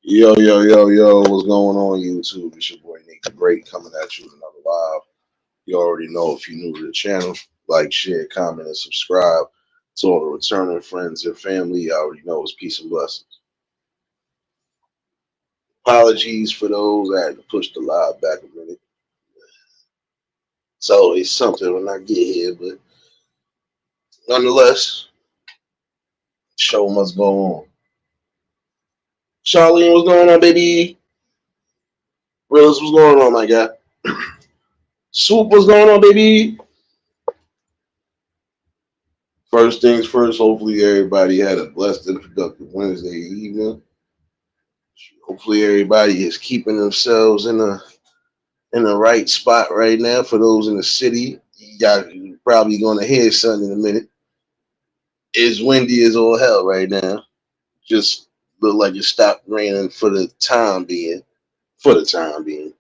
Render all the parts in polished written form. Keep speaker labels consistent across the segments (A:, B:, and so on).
A: Yo, yo, yo, yo, what's going on, YouTube? It's your boy Nick the Great coming at you with another live. You already know if you're new to the channel, like, share, comment, and subscribe. To all the returning friends and family, you already know it's peace and blessings. Apologies for those I had to push the live back a minute. It's always something when I get here, but nonetheless, show must go on. Charlene, what's going on, baby? Willis, what's going on, my guy? Swoop, what's going on, baby? First things first, hopefully everybody had a blessed and productive Wednesday evening. Hopefully everybody is keeping themselves in the right spot right now. For those in the city, you're probably gonna hear something in a minute. It's windy as all hell right now. Just look like it stopped raining for the time being. For the time being.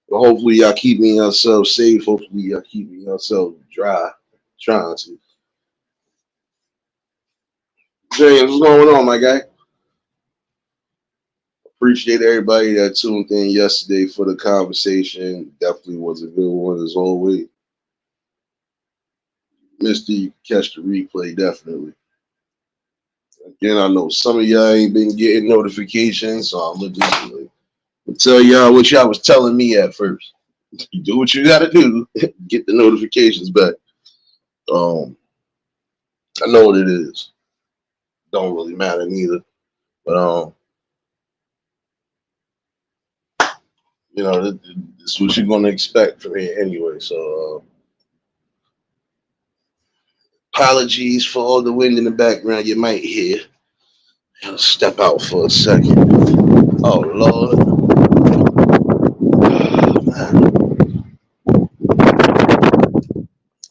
A: But hopefully y'all keeping yourselves safe. Hopefully y'all keeping yourselves dry. Trying to. James, what's going on, my guy? Appreciate everybody that tuned in yesterday for the conversation. Definitely was a good one as always. Missed it, you can catch the replay definitely. Again, I know some of y'all ain't been getting notifications, so I'm gonna tell y'all what y'all was telling me at first. You do what you gotta do, get the notifications back. Um, I know what it is. Don't really matter neither. But this is what you're gonna expect from here anyway. So apologies for all the wind in the background you might hear. I'll step out for a second. Oh Lord.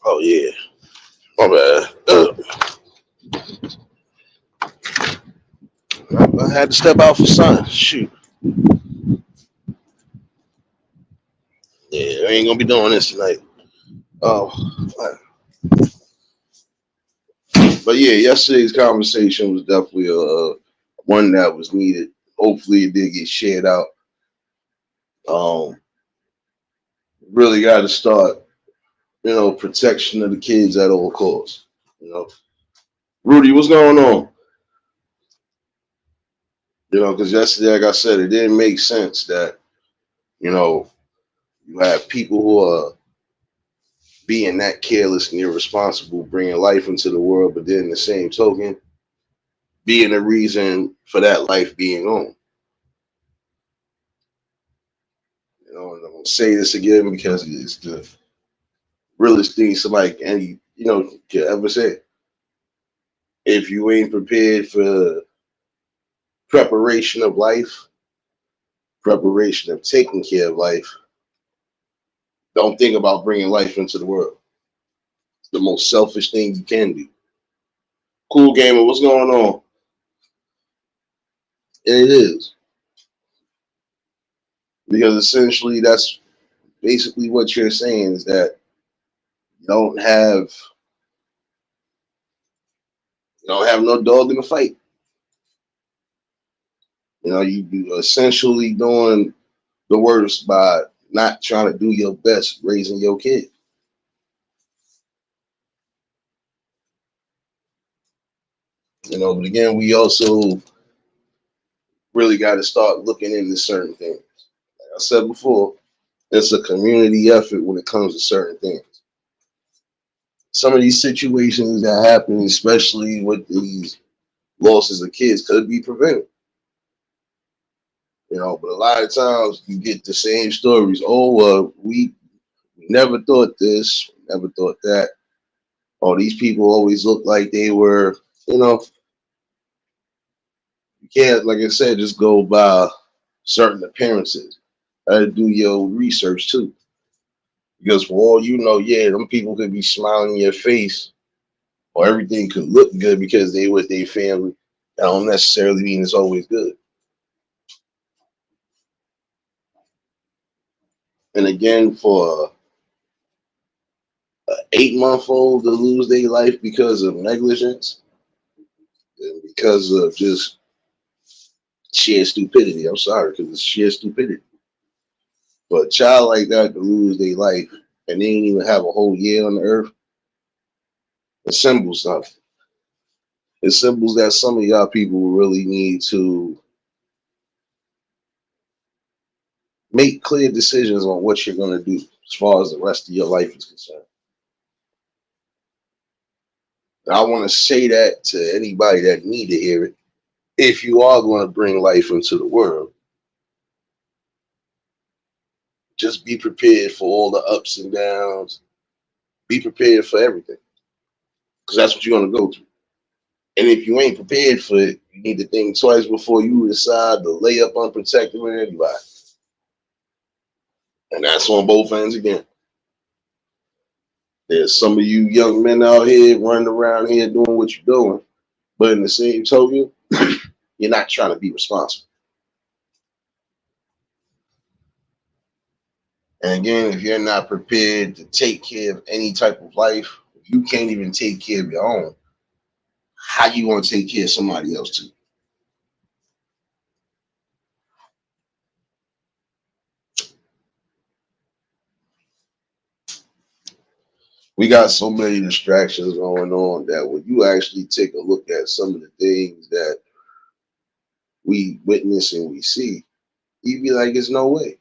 A: Oh yeah. My bad. I had to step out for sun. Shoot. Yeah, I ain't gonna be doing this tonight. Oh, but yeah, yesterday's conversation was definitely one that was needed. Hopefully, it did get shared out. Um, really got to start, protection of the kids at all costs. Rudy, what's going on? Because yesterday, like I said, it didn't make sense that you know you have people who are being that careless and irresponsible, bringing life into the world, but then the same token, being a reason for that life being on. And I'm gonna say this again because it's the realest thing somebody can ever say. If you ain't prepared for preparation of life, preparation of taking care of life, don't think about bringing life into the world. It's the most selfish thing you can do. Cool gamer, what's going on? And it is because essentially that's basically what you're saying is that you don't have no dog in the fight. You essentially doing the worst by not trying to do your best raising your kid. But again, we also really got to start looking into certain things. Like I said before, it's a community effort when it comes to certain things. Some of these situations that happen, especially with these losses of kids, could be prevented. But a lot of times you get the same stories. Oh, we never thought this, never thought that. Oh, these people always look like they were, you can't, like I said, just go by certain appearances. Do your research too. Because for all you know, yeah, them people could be smiling in your face or everything could look good because they with their family. That don't necessarily mean it's always good. And again, for an 8-month-old to lose their life because of negligence and because of just sheer stupidity. I'm sorry, because it's sheer stupidity. But a child like that could lose their life and they ain't even have a whole year on the earth. It symbols something. It symbols that some of y'all people really need to make clear decisions on what you're going to do as far as the rest of your life is concerned. And I want to say that to anybody that need to hear it. If you are going to bring life into the world, just be prepared for all the ups and downs. Be prepared for everything because that's what you're going to go through. And if you ain't prepared for it, you need to think twice before you decide to lay up unprotected with anybody. And that's on both ends again. There's some of you young men out here running around here doing what you're doing, but in the same token, you're not trying to be responsible. And again, if you're not prepared to take care of any type of life, if you can't even take care of your own, how you going to take care of somebody else too? We got so many distractions going on that when you actually take a look at some of the things that we witness and we see, you be like, "There's no way."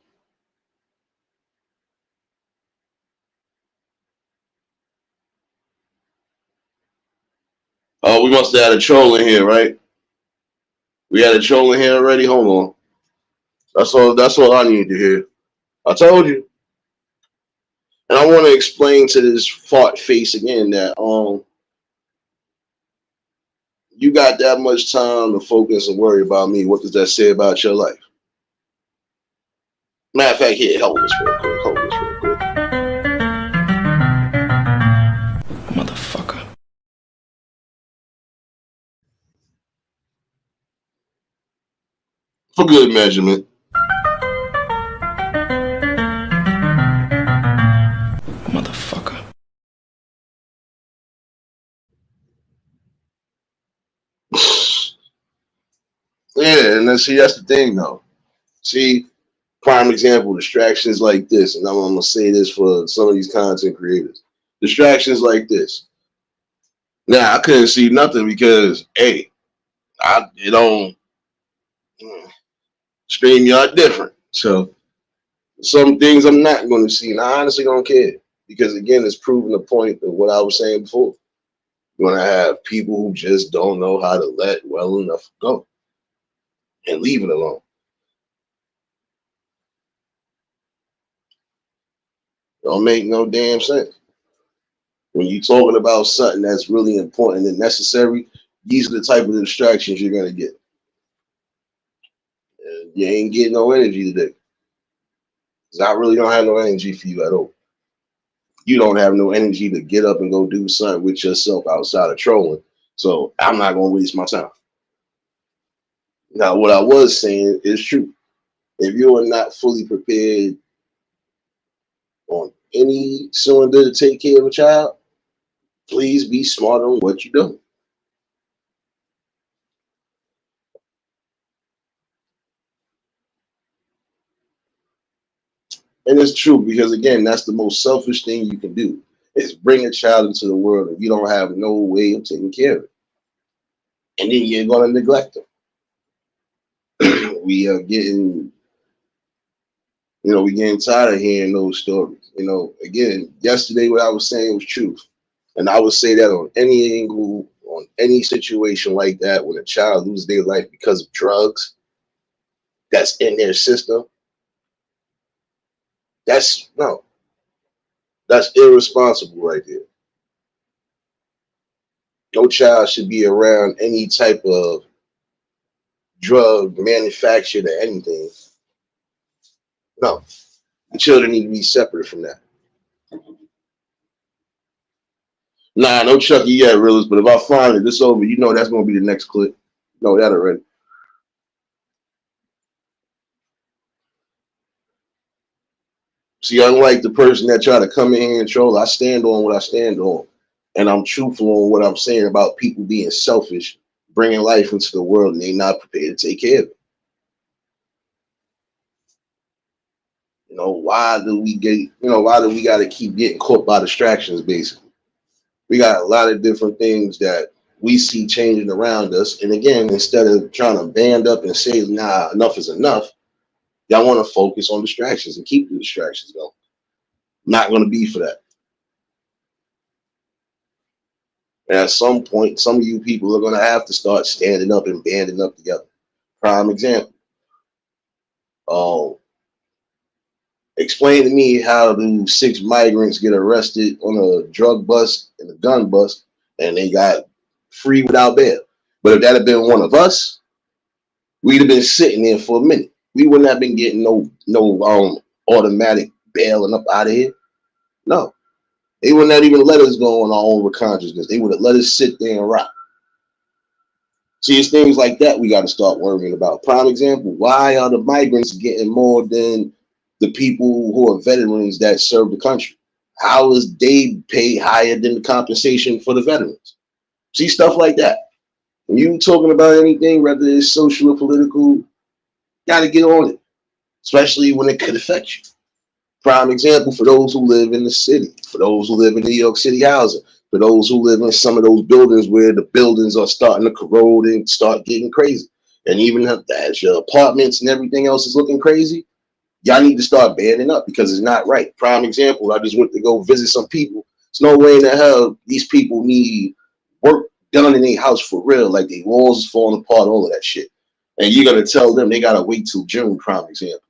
A: Oh, we must have had a troll in here, right? We had a troll in here already. Hold on. That's all. That's all I need to hear. I told you. And I want to explain to this fart face again that you got that much time to focus and worry about me. What does that say about your life? Matter of fact, here, hold this real quick. Hold this real quick.
B: Motherfucker.
A: For good measurement.
B: Motherfucker.
A: Yeah, and then see, that's the thing though. See, prime example, distractions like this, and I'm gonna say this for some of these content creators. Distractions like this. Now I couldn't see nothing because hey, I it on StreamYard different. So some things I'm not gonna see, and I honestly don't care. Because again, it's proving the point of what I was saying before. You're gonna have people who just don't know how to let well enough go and leave it alone. Don't make no damn sense. When you're talking about something that's really important and necessary, these are the type of distractions you're gonna get. And you ain't getting no energy today. Cause I really don't have no energy for you at all. You don't have no energy to get up and go do something with yourself outside of trolling. So I'm not gonna waste my time. Now, what I was saying is true. If you are not fully prepared on any cylinder to take care of a child, please be smart on what you're doing. And it's true because again, that's the most selfish thing you can do is bring a child into the world and you don't have no way of taking care of it. And then you're gonna neglect them. We are getting, we getting tired of hearing those stories. Again, yesterday what I was saying was truth. And I would say that on any angle, on any situation like that, when a child loses their life because of drugs that's in their system, that's no, that's irresponsible right there. No child should be around any type of drug manufactured or anything. No, the children need to be separate from that. Nah, no Chucky yet, realist. But if I find it, this over, that's gonna be the next clip. Know that already. See, unlike the person that try to come in here and troll, I stand on what I stand on, and I'm truthful on what I'm saying about people being selfish, bringing life into the world, and they not prepared to take care of it. why do we get, why do we got to keep getting caught by distractions, basically? We got a lot of different things that we see changing around us. And again, instead of trying to band up and say, nah, enough is enough, y'all want to focus on distractions and keep the distractions going. Not going to be for that. And at some point, some of you people are going to have to start standing up and banding up together. Prime example. Um, Explain to me how do 6 migrants get arrested on a drug bust and a gun bust, and they got free without bail. But if that had been one of us, we'd have been sitting there for a minute. We wouldn't have been getting no automatic bailing up out of here. No, they would not even let us go on our own consciousness. They would have let us sit there and rock. See, it's things like that we got to start worrying about. Prime example: why are the migrants getting more than the people who are veterans that serve the country? How is they paid higher than the compensation for the veterans? See, stuff like that. When you talking about anything, whether it's social or political, got to get on it, especially when it could affect you. Prime example for those who live in the city, for those who live in New York City housing, for those who live in some of those buildings where the buildings are starting to corrode and start getting crazy. And even as your apartments and everything else is looking crazy, y'all need to start banding up because it's not right. Prime example, I just went to go visit some people. There's no way in the hell these people need work done in their house for real. Like their walls is falling apart, all of that shit. And you're going to tell them they got to wait till June, prime example.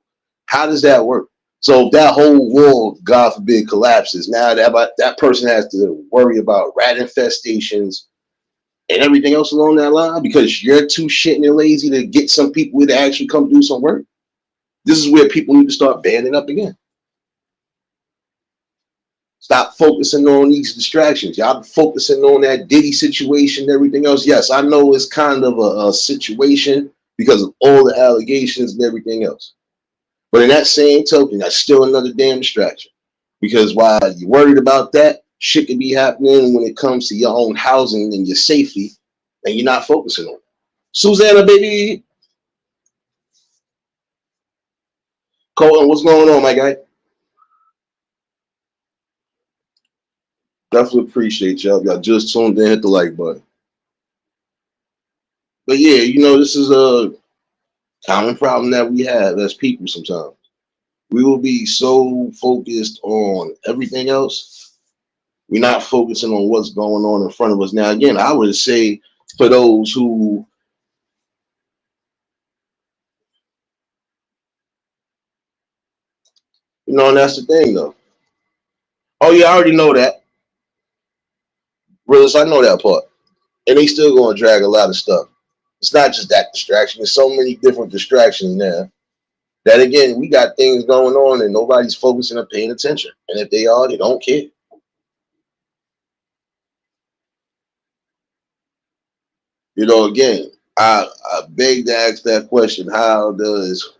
A: How does that work? So if that whole wall, God forbid, collapses, now that person has to worry about rat infestations and everything else along that line because you're too shitting and lazy to get some people to actually come do some work. This is where people need to start banding up again. Stop focusing on these distractions. Y'all focusing on that Diddy situation and everything else. Yes, I know it's kind of a situation because of all the allegations and everything else. But in that same token, that's still another damn distraction. Because while you're worried about that, shit could be happening when it comes to your own housing and your safety, and you're not focusing on it. Susanna, baby. Colton, what's going on, my guy? Definitely appreciate y'all. Y'all just tuned in, hit the like button. But yeah, this is a common problem that we have as people sometimes. We will be so focused on everything else. We're not focusing on what's going on in front of us. Now, again, I would say for those who and that's the thing though. Oh yeah, I already know that. Realist, I know that part. And they still gonna drag a lot of stuff. It's not just that distraction. There's so many different distractions now that again, we got things going on and nobody's focusing or paying attention. And if they are, they don't care. Again, I beg to ask that question: how does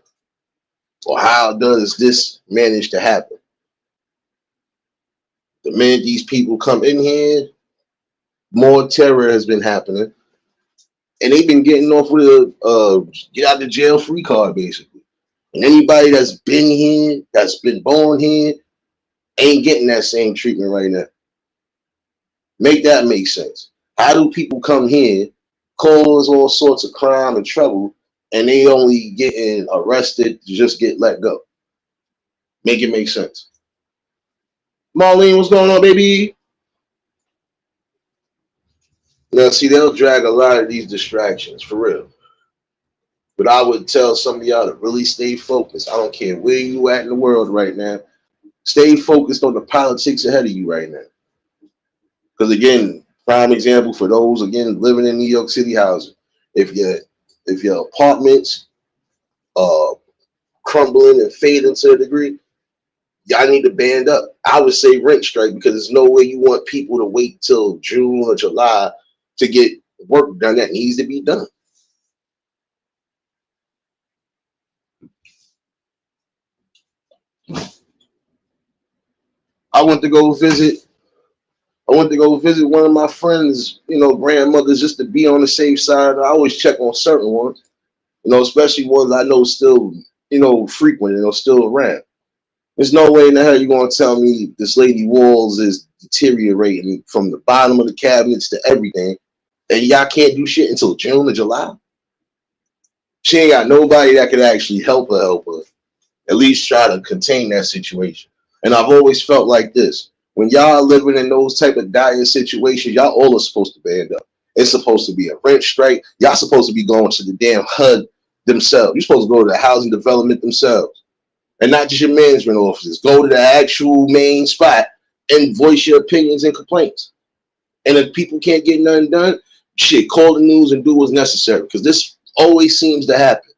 A: this manage to happen? The minute these people come in here, more terror has been happening, and they've been getting off with a get out of jail free card, basically. And anybody that's been here, that's been born here, ain't getting that same treatment right now. Make that make sense. How do people come here, cause all sorts of crime and trouble, and they only getting arrested to just get let go? Make it make sense. Marlene, what's going on, baby? Now, see, they'll drag a lot of these distractions for real. But I would tell some of y'all to really stay focused. I don't care where you at in the world right now. Stay focused on the politics ahead of you right now. Because again, prime example for those again living in New York City housing. If your apartments are crumbling and fading to a degree, y'all need to band up. I would say rent strike because there's no way you want people to wait till June or July to get work done that needs to be done. I went to go visit one of my friends, grandmothers, just to be on the safe side. I always check on certain ones, especially ones I know still, frequent and still around. There's no way in the hell you're gonna tell me this lady walls is deteriorating from the bottom of the cabinets to everything, and y'all can't do shit until June or July. She ain't got nobody that could actually help her. At least try to contain that situation. And I've always felt like this. When y'all are living in those type of dire situations, y'all all are supposed to band up. It's supposed to be a rent strike. Y'all supposed to be going to the damn HUD themselves. You're supposed to go to the housing development themselves. And not just your management offices. Go to the actual main spot and voice your opinions and complaints. And if people can't get nothing done, shit, call the news and do what's necessary. Because this always seems to happen.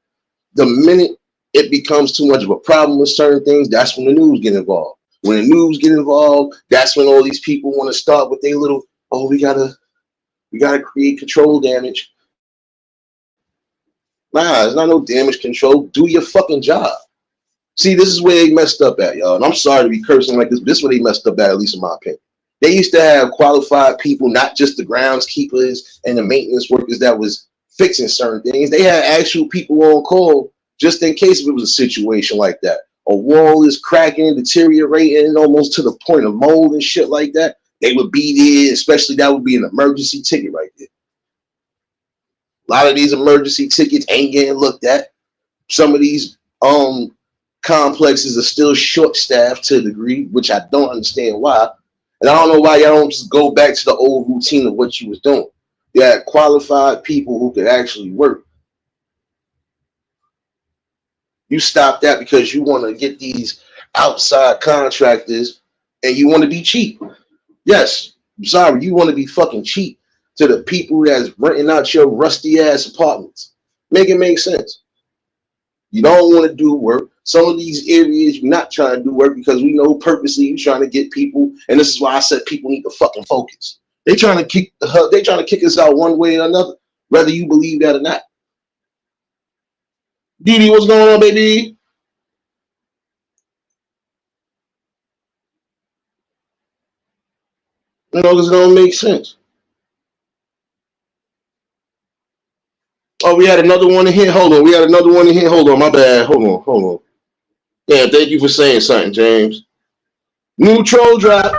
A: The minute it becomes too much of a problem with certain things, that's when the news get involved. When the news get involved, that's when all these people want to start with their little, oh, we gotta create control damage. Nah, it's not no damage control. Do your fucking job. See, this is where they messed up at, y'all. And I'm sorry to be cursing like this. This is where they messed up at least in my opinion. They used to have qualified people, not just the groundskeepers and the maintenance workers that was fixing certain things. They had actual people on call just in case if it was a situation like that. A wall is cracking, deteriorating almost to the point of mold and shit like that. They would be there, especially that would be an emergency ticket right there. A lot of these emergency tickets ain't getting looked at. Some of these complexes are still short-staffed to a degree, which I don't understand why. And I don't know why y'all don't just go back to the old routine of what you was doing. You had qualified people who could actually work. You stop that because you want to get these outside contractors and you want to be cheap. Yes, I'm sorry, you want to be fucking cheap to the people that's renting out your rusty ass apartments. Make it make sense. You don't want to do work. Some of these areas you're not trying to do work because we know purposely you're trying to get people, and this is why I said people need to fucking focus. They trying to kick us out one way or another, whether you believe that or not. Didi, what's going on, baby? You know, because it don't make sense. Oh, we had another one in here. Hold on. We had another one in here. Hold on. My bad. Hold on. Yeah, thank you for saying something, James. Neutral drop.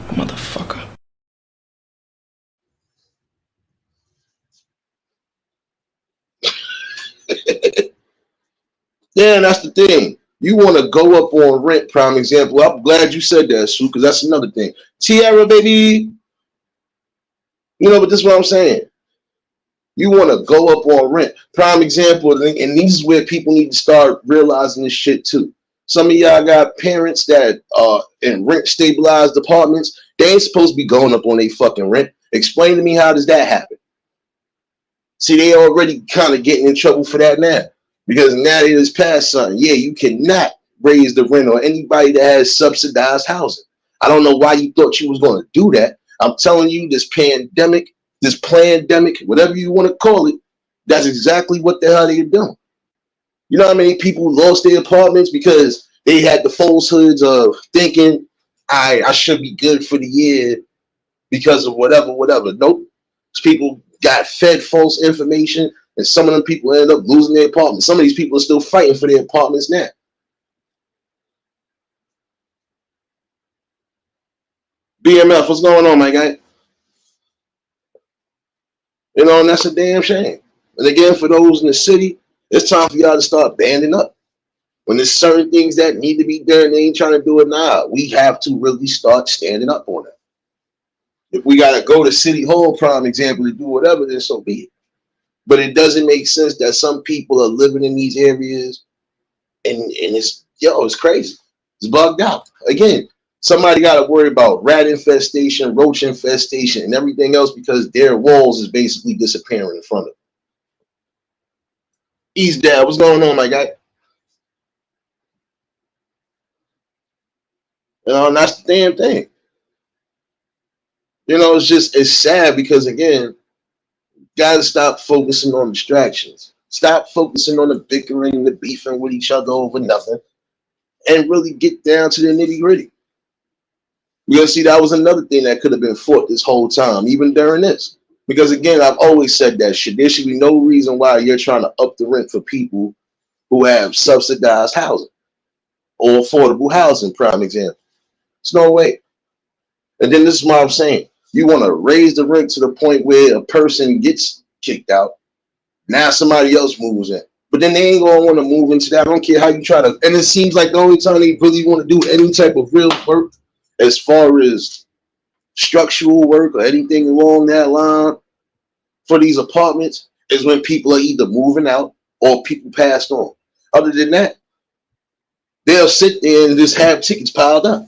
B: Motherfucker.
A: Yeah, that's the thing. You want to go up on rent, prime example. I'm glad you said that, Sue, because that's another thing. Tierra, baby. You know, but this is what I'm saying. You want to go up on rent. Prime example, and this is where people need to start realizing this shit too. Some of y'all got parents that are in rent stabilized apartments. They ain't supposed to be going up on their fucking rent. Explain to me, how does that happen? See, they already kind of getting in trouble for that now. Because now it is past something. Yeah, you cannot raise the rent on anybody that has subsidized housing. I don't know why you thought you was going to do that. I'm telling you, this pandemic, whatever you want to call it, that's exactly what the hell they're doing. You know how many people lost their apartments because they had the falsehoods of thinking, I should be good for the year because of whatever. Nope. People got fed false information, and some of them people end up losing their apartments. Some of these people are still fighting for their apartments now. BMF, what's going on, my guy? You know, and that's a damn shame. And again, for those in the city, it's time for y'all to start banding up. When there's certain things that need to be done, they ain't trying to do it now. We have to really start standing up on it. If we got to go to City Hall, prime example, to do whatever, then so be it. But it doesn't make sense that some people are living in these areas and it's crazy. It's bugged out. Again, somebody got to worry about rat infestation, roach infestation, and everything else because their walls is basically disappearing in front of them. East Dad, what's going on, my guy? You know, and that's the damn thing. You know, it's sad because, again, gotta stop focusing on distractions. Stop focusing on the bickering and the beefing with each other over nothing and really get down to the nitty gritty. You'll see that was another thing that could have been fought this whole time, even during this. Because again, I've always said that shit. There should be no reason why you're trying to up the rent for people who have subsidized housing or affordable housing, prime example. It's no way. And then this is what I'm saying. You want to raise the rent to the point where a person gets kicked out. Now somebody else moves in. But then they ain't going to want to move into that. I don't care how you try to. And it seems like the only time they really want to do any type of real work as far as structural work or anything along that line for these apartments is when people are either moving out or people passed on. Other than that, they'll sit there and just have tickets piled up.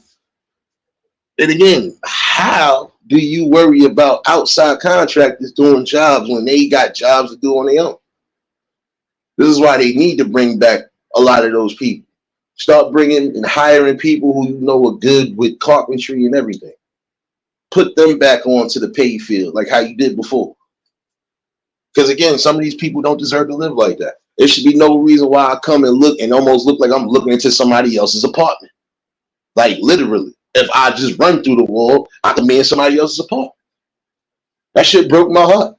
A: And again, how do you worry about outside contractors doing jobs when they got jobs to do on their own? This is why they need to bring back a lot of those people. Start bringing and hiring people who you know are good with carpentry and everything. Put them back onto the pay field like how you did before. Because again, some of these people don't deserve to live like that. There should be no reason why I come and look and almost look like I'm looking into somebody else's apartment. Like literally. If I just run through the wall, I can be in somebody else's apartment. That shit broke my heart.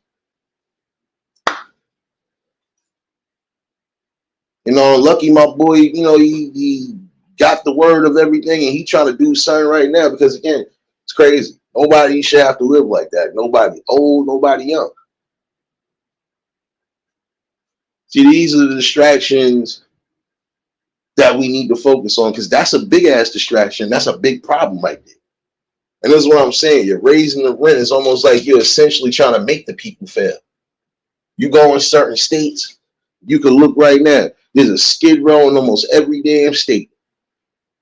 A: You know, lucky my boy, you know, he got the word of everything and he trying to do something right now because again, it's crazy. Nobody should have to live like that. Nobody old, nobody young. See, these are the distractions that we need to focus on because that's a big ass distraction. That's a big problem right there. And this is what I'm saying. You're raising the rent. It's almost like you're essentially trying to make the people fail. You go in certain states, you can look right now. There's a skid row in almost every damn state.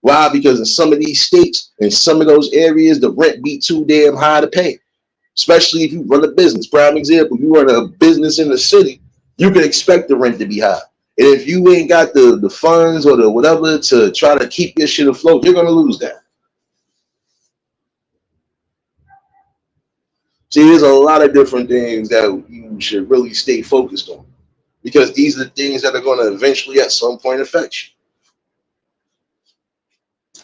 A: Why? Because in some of these states, in some of those areas, the rent be too damn high to pay. Especially if you run a business. Prime example, you run a business in the city, you can expect the rent to be high. And if you ain't got the funds or the whatever to try to keep your shit afloat, you're going to lose that. See, there's a lot of different things that you should really stay focused on because these are the things that are going to eventually at some point affect you.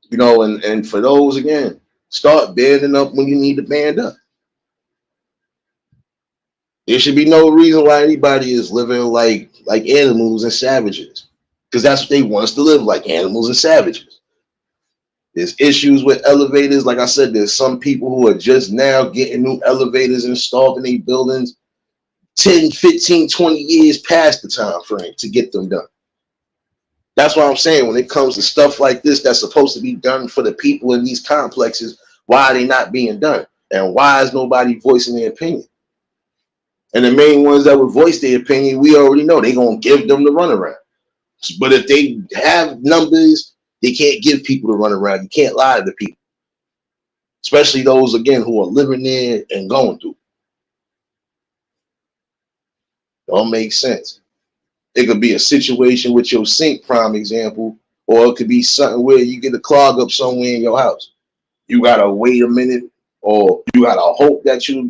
A: You know, and for those, again, start banding up when you need to band up. There should be no reason why anybody is living like animals and savages because that's what they want us to live like, animals and savages. There's issues with elevators. Like I said, there's some people who are just now getting new elevators installed in their buildings 10, 15, 20 years past the time frame to get them done. That's what I'm saying. When it comes to stuff like this that's supposed to be done for the people in these complexes, why are they not being done? And why is nobody voicing their opinion? And the main ones that would voice their opinion, we already know they're going to give them the runaround. But if they have numbers, they can't give people the runaround. You can't lie to the people, especially those, again, who are living there and going through. Don't make sense. It could be a situation with your sink, prime example, or it could be something where you get a clog up somewhere in your house. You got to wait a minute, or you got to hope that you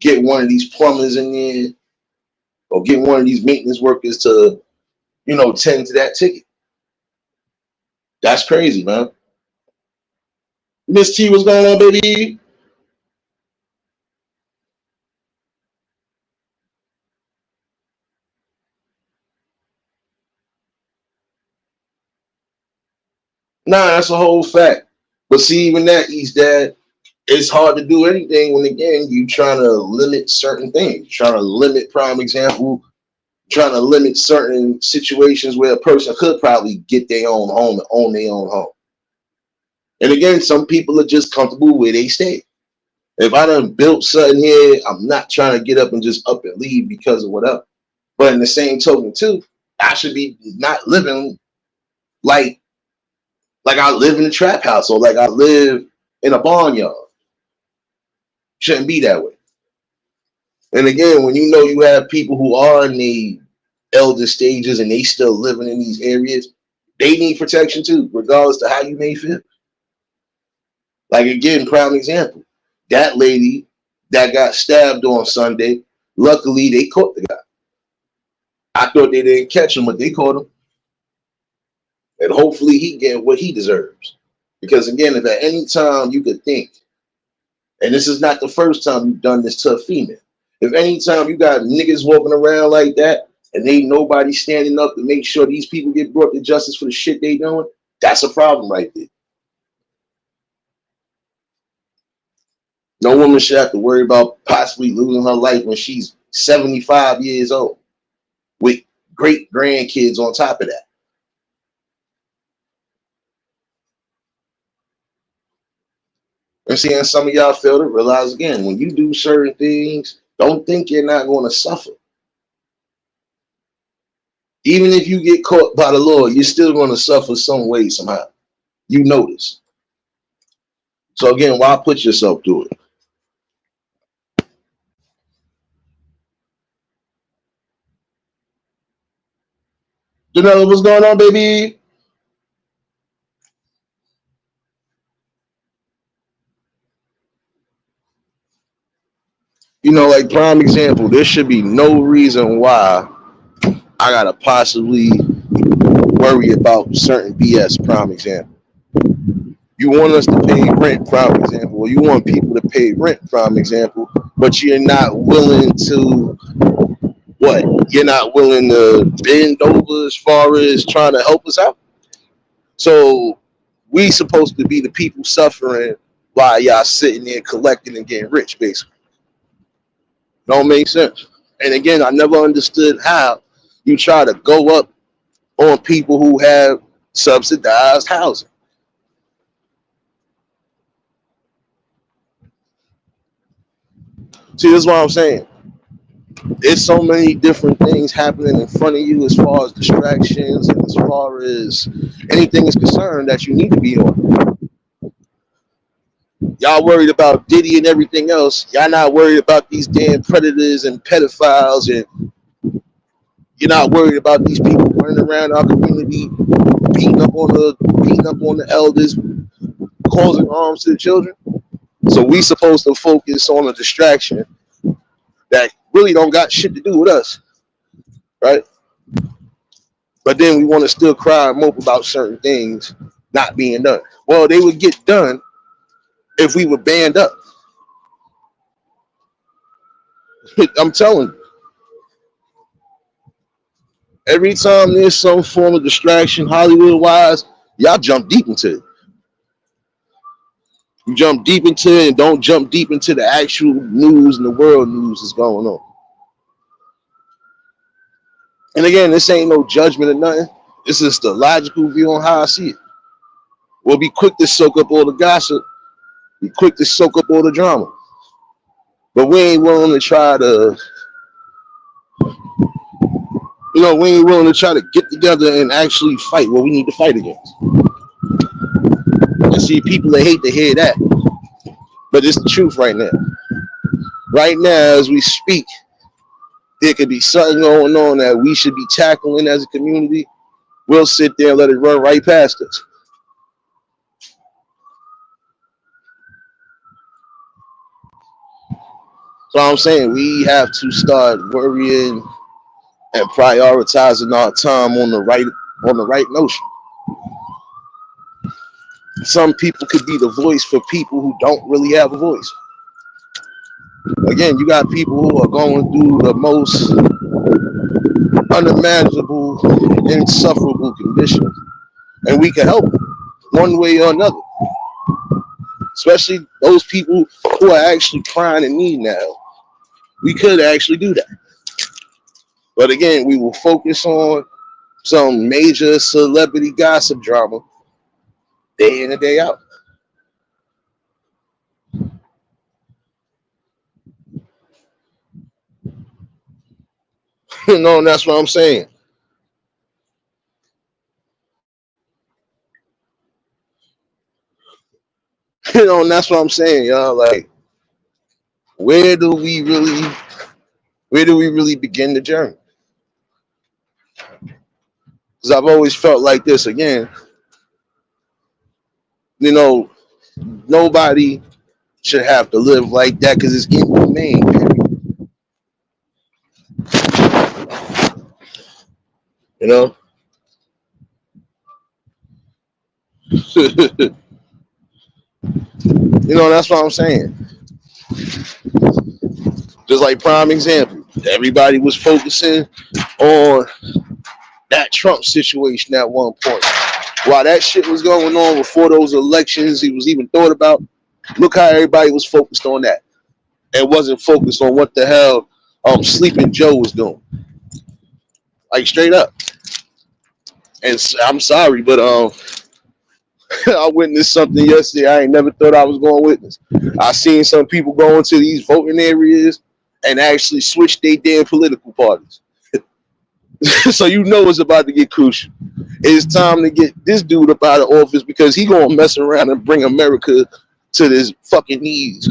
A: get one of these plumbers in there or get one of these maintenance workers to, you know, tend to that ticket. That's crazy, man. Miss T, what's going on, baby? Nah, that's a whole fact. But see, even that, Dad, it's hard to do anything when, again, you trying to limit certain things. You're trying to limit, prime example, trying to limit certain situations where a person could probably get their own home and own their own home. And again, some people are just comfortable where they stay. If I done built something here, I'm not trying to get up and just up and leave because of whatever. But in the same token, too, I should be not living like I live in a trap house or like I live in a barnyard. Shouldn't be that way. And again, when you know you have people who are in the elder stages and they still living in these areas, they need protection too, regardless of how you may feel. Like, again, prime example, that lady that got stabbed on Sunday, luckily they caught the guy. I thought they didn't catch him, but they caught him. And hopefully he get what he deserves. Because again, if at any time you could think, and this is not the first time you've done this to a female, If anytime you got niggas walking around like that and ain't nobody standing up to make sure these people get brought to justice for the shit they doing, that's a problem right there. No woman should have to worry about possibly losing her life when she's 75 years old with great grandkids on top of that. And seeing some of y'all fail to realize again, when you do certain things, don't think you're not going to suffer. Even if you get caught by the law, you're still going to suffer some way, somehow. You notice. So again, why put yourself through it? Janella, what's going on, baby? You know, like prime example, there should be no reason why I gotta possibly worry about certain BS. Prime example. You want us to pay rent, prime example, or you want people to pay rent, prime example, but you're not willing to what? You're not willing to bend over as far as trying to help us out. So we supposed to be the people suffering while y'all sitting there collecting and getting rich, basically. Don't make sense. And again, I never understood how you try to go up on people who have subsidized housing. See, this is what I'm saying. There's so many different things happening in front of you as far as distractions and as far as anything is concerned that you need to be on. Y'all worried about Diddy and everything else. Y'all not worried about these damn predators and pedophiles, and you're not worried about these people running around our community, beating up on the elders, causing harms to the children. So we supposed to focus on a distraction that really don't got shit to do with us, right? But then we want to still cry and mope about certain things not being done. Well, they would get done if we would band up. I'm telling you, every time there's some form of distraction, Hollywood wise, y'all jump deep into it. You jump deep into it and don't jump deep into the actual news and the world news that's going on. And again, this ain't no judgment or nothing. This is the logical view on how I see it. We'll be quick to soak up all the gossip, be quick to soak up all the drama. But we ain't willing to try to, we ain't willing to try to get together and actually fight what we need to fight against. And see, people that hate to hear that, but it's the truth right now. Right now, as we speak, there could be something going on that we should be tackling as a community. We'll sit there and let it run right past us. So I'm saying we have to start worrying and prioritizing our time on the right notion. Some people could be the voice for people who don't really have a voice. Again, you got people who are going through the most unimaginable, insufferable conditions, and we can help them one way or another. Especially those people who are actually crying in need now. We could actually do that. But again, we will focus on some major celebrity gossip drama day in and day out. And that's what I'm saying. And that's what I'm saying, y'all. Like, where do we really begin the journey? Because I've always felt like this again. You know, nobody should have to live like that because it's inhumane. You know, that's what I'm saying. Just like prime example, everybody was focusing on that Trump situation at one point. While that shit was going on before those elections, it was even thought about. Look how everybody was focused on that and wasn't focused on what the hell Sleeping Joe was doing. Like straight up. And I'm sorry, but I witnessed something yesterday I ain't never thought I was going to witness. I seen some people go into these voting areas and actually switch their damn political parties. So you know it's about to get crucial. It's time to get this dude up out of office because he gonna mess around and bring America to his fucking knees.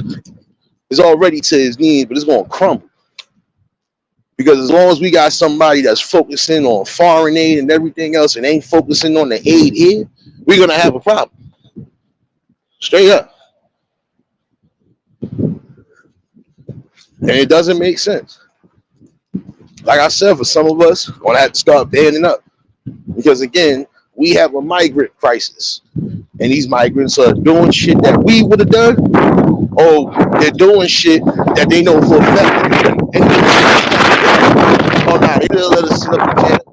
A: It's already to his knees, but it's gonna crumble. Because as long as we got somebody that's focusing on foreign aid and everything else and ain't focusing on the aid here, we're gonna have a problem. Straight up. And it doesn't make sense. Like I said, for some of us, we're gonna have to start banding up. Because again, we have a migrant crisis. And these migrants are doing shit that we would have done, or they're doing shit that they know for a fact. Oh, nah, they didn't let us sit up in jail.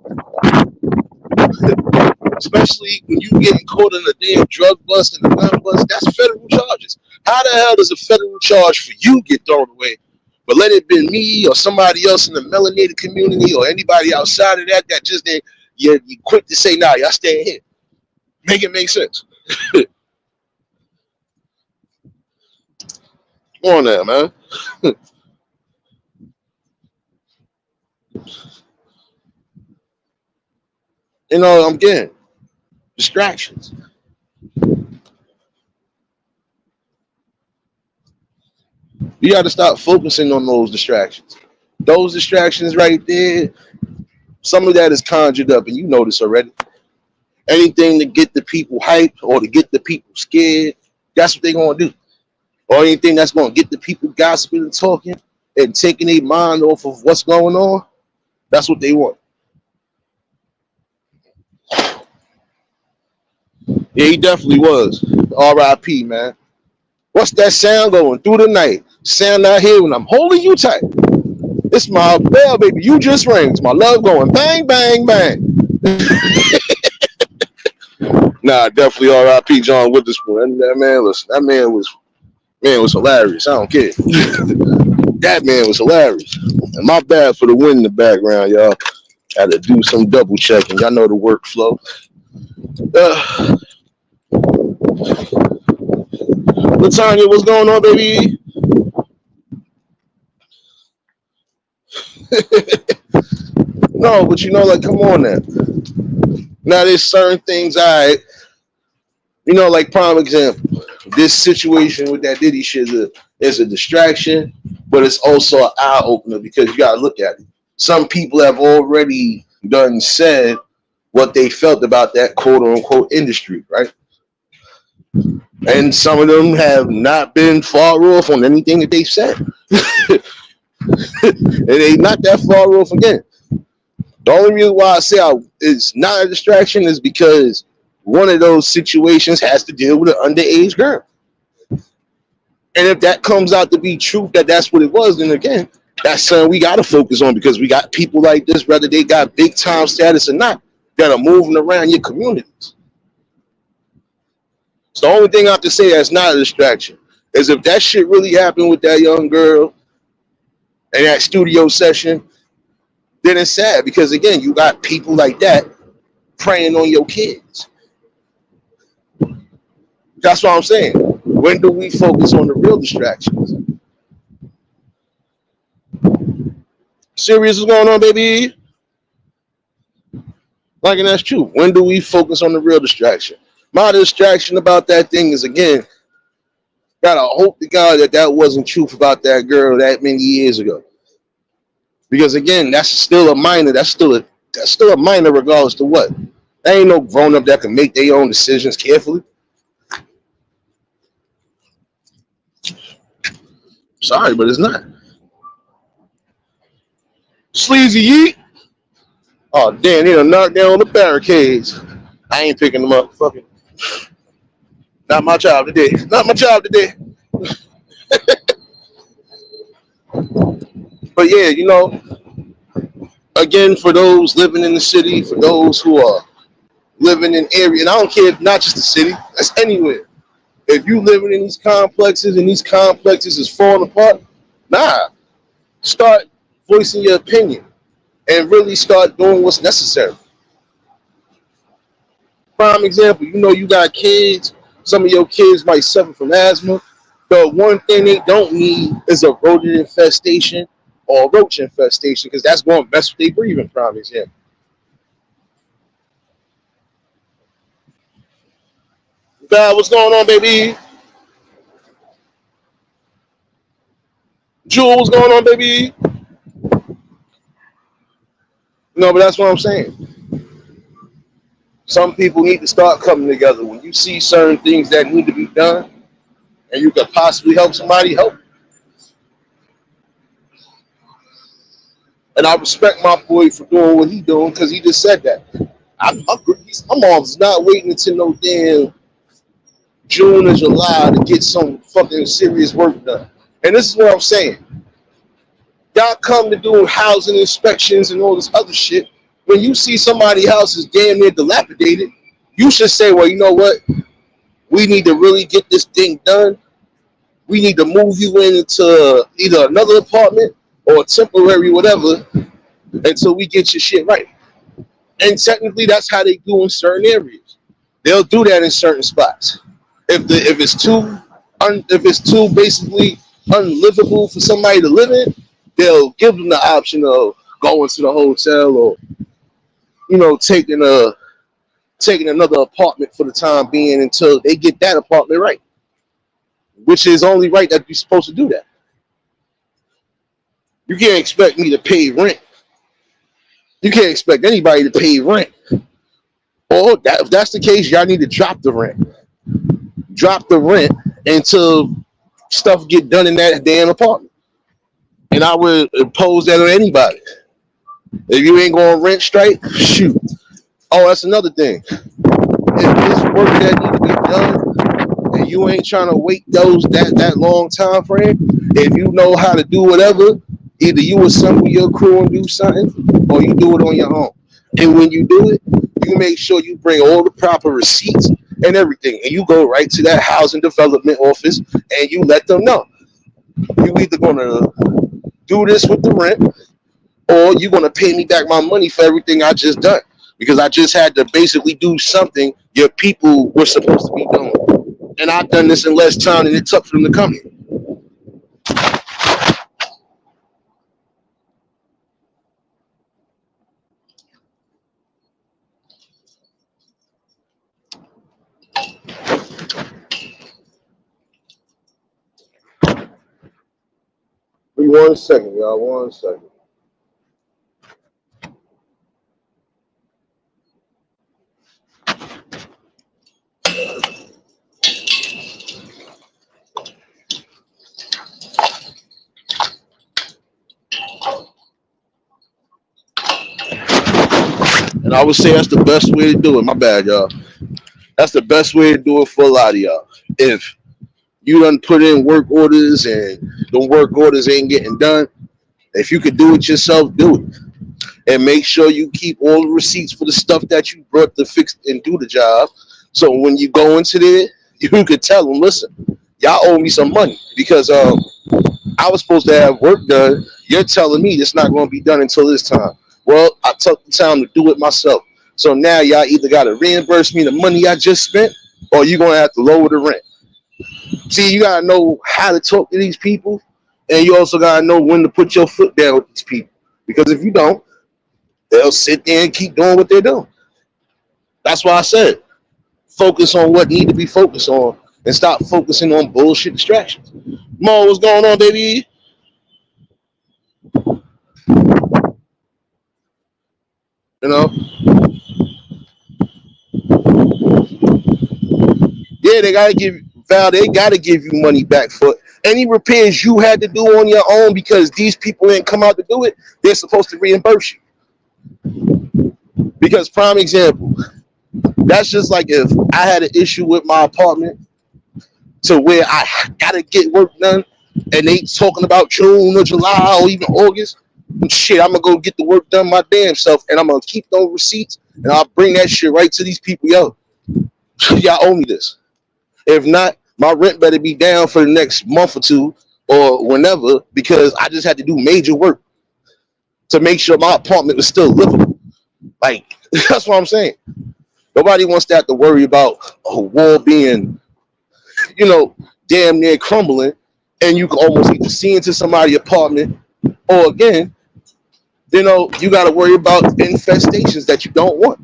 A: Especially when you getting caught in a damn drug bust and a gun bust, that's federal charges. How the hell does a federal charge for you get thrown away? But let it be me or somebody else in the melanated community or anybody outside of that just didn't, you quick to say, nah, y'all stay here. Make it make sense. Come on now, man. You know, I'm getting distractions. You got to stop focusing on those distractions. Those distractions right there, some of that is conjured up, and you know this already. Anything to get the people hyped or to get the people scared, that's what they're going to do. Or anything that's going to get the people gossiping and talking and taking their mind off of what's going on, that's what they want. Yeah, he definitely was. R.I.P., man. What's that sound going through the night? Sound out here when I'm holding you tight. It's my bell, baby. You just rings. My love going bang, bang, bang. Nah, definitely R.I.P. John Witherspoon. That man was hilarious. I don't care. That man was hilarious. And my bad for the wind in the background, y'all. Had to do some double checking. Y'all know the workflow. Latanya, what's going on, baby? No, but you know, like, come on now. Now, there's certain things, like prime example. This situation with that Diddy shit is a distraction, but it's also an eye opener because you gotta look at it. Some people have already done said what they felt about that quote unquote industry, right? And some of them have not been far off on anything that they said. And they not that far off again. The only reason why I say it's not a distraction is because one of those situations has to deal with an underage girl. And if that comes out to be true, that's what it was, then again, that's something we got to focus on because we got people like this, whether they got big time status or not, that are moving around your communities. So the only thing I have to say that's not a distraction is if that shit really happened with that young girl and that studio session, then it's sad because again, you got people like that preying on your kids. That's what I'm saying. When do we focus on the real distractions? Serious, what's going on, baby? Like, and that's true. When do we focus on the real distraction? My distraction about that thing is, again, gotta hope to God that wasn't truth about that girl that many years ago. Because again, that's still a minor. That's still a minor regardless to what. There ain't no grown up that can make their own decisions carefully. Sorry, but it's not. Sleazy yeet. Oh damn, they done knocked down the barricades. I ain't picking them up. Fuck it. Not my job today. Not my job today.
C: But yeah, again, for those living in the city, for those who are living in area, and I don't care if not just the city, that's anywhere. If you living in these complexes and these complexes is falling apart, nah, start voicing your opinion and really start doing what's necessary. Prime example, you got kids. Some of your kids might suffer from asthma. The one thing they don't need is a rodent infestation or a roach infestation because that's going to mess with their breathing. Prime example. Val, what's going on, baby? Jewel, what's going on, baby? No, but that's what I'm saying. Some people need to start coming together. When you see certain things that need to be done and you could possibly help somebody, help. And I respect my boy for doing what he doing because he just said that. My mom's not waiting until no damn June or July to get some fucking serious work done. And this is what I'm saying. Y'all come to do housing inspections and all this other shit. When you see somebody's house is damn near dilapidated, you should say, well, you know what? We need to really get this thing done. We need to move you into either another apartment or temporary whatever until we get your shit right. And technically, that's how they do in certain areas. They'll do that in certain spots. If it's too basically unlivable for somebody to live in, they'll give them the option of going to the hotel or taking another apartment for the time being until they get that apartment right, which is only right that you're supposed to do that. You can't expect me to pay rent. You can't expect anybody to pay rent. Or if that's the case, y'all need to drop the rent. Drop the rent until stuff get done in that damn apartment. And I would impose that on anybody. If you ain't going rent straight, shoot. Oh, that's another thing. If this work that need to be done and you ain't trying to wait that long time frame, if you know how to do whatever, either you assemble your crew and do something, or you do it on your own. And when you do it, you make sure you bring all the proper receipts and everything, and you go right to that housing development office and you let them know you either gonna do this with the rent or you're gonna pay me back my money for everything I just done because I just had to basically do something your people were supposed to be doing, and I've done this in less time than it took for them to come here. Give me 1 second, y'all. 1 second. And I would say that's the best way to do it. My bad, y'all. That's the best way to do it for a lot of y'all. If you done put in work orders and the work orders ain't getting done, if you could do it yourself, do it. And make sure you keep all the receipts for the stuff that you brought to fix and do the job. So when you go into there, you could tell them, listen, y'all owe me some money because I was supposed to have work done. You're telling me it's not going to be done until this time. Well, I took the time to do it myself. So now y'all either got to reimburse me the money I just spent or you're going to have to lower the rent. See, you got to know how to talk to these people, and you also got to know when to put your foot down with these people. Because if you don't, they'll sit there and keep doing what they're doing. That's why I said focus on what need to be focused on and stop focusing on bullshit distractions. Mo, what's going on, baby? You know? Yeah, they gotta give you money back for any repairs you had to do on your own because these people didn't come out to do it. They're supposed to reimburse you. Because prime example, that's just like if I had an issue with my apartment to where I gotta get work done, and they talking about June or July or even August, shit, I'm gonna go get the work done my damn self, and I'm gonna keep those receipts, and I'll bring that shit right to these people. Yo, y'all owe me this. If not, my rent better be down for the next month or two or whenever, because I just had to do major work to make sure my apartment was still livable. Like, that's what I'm saying. Nobody wants to have to worry about a wall being, damn near crumbling, and you can almost either see into somebody's apartment, or again, you got to worry about infestations that you don't want.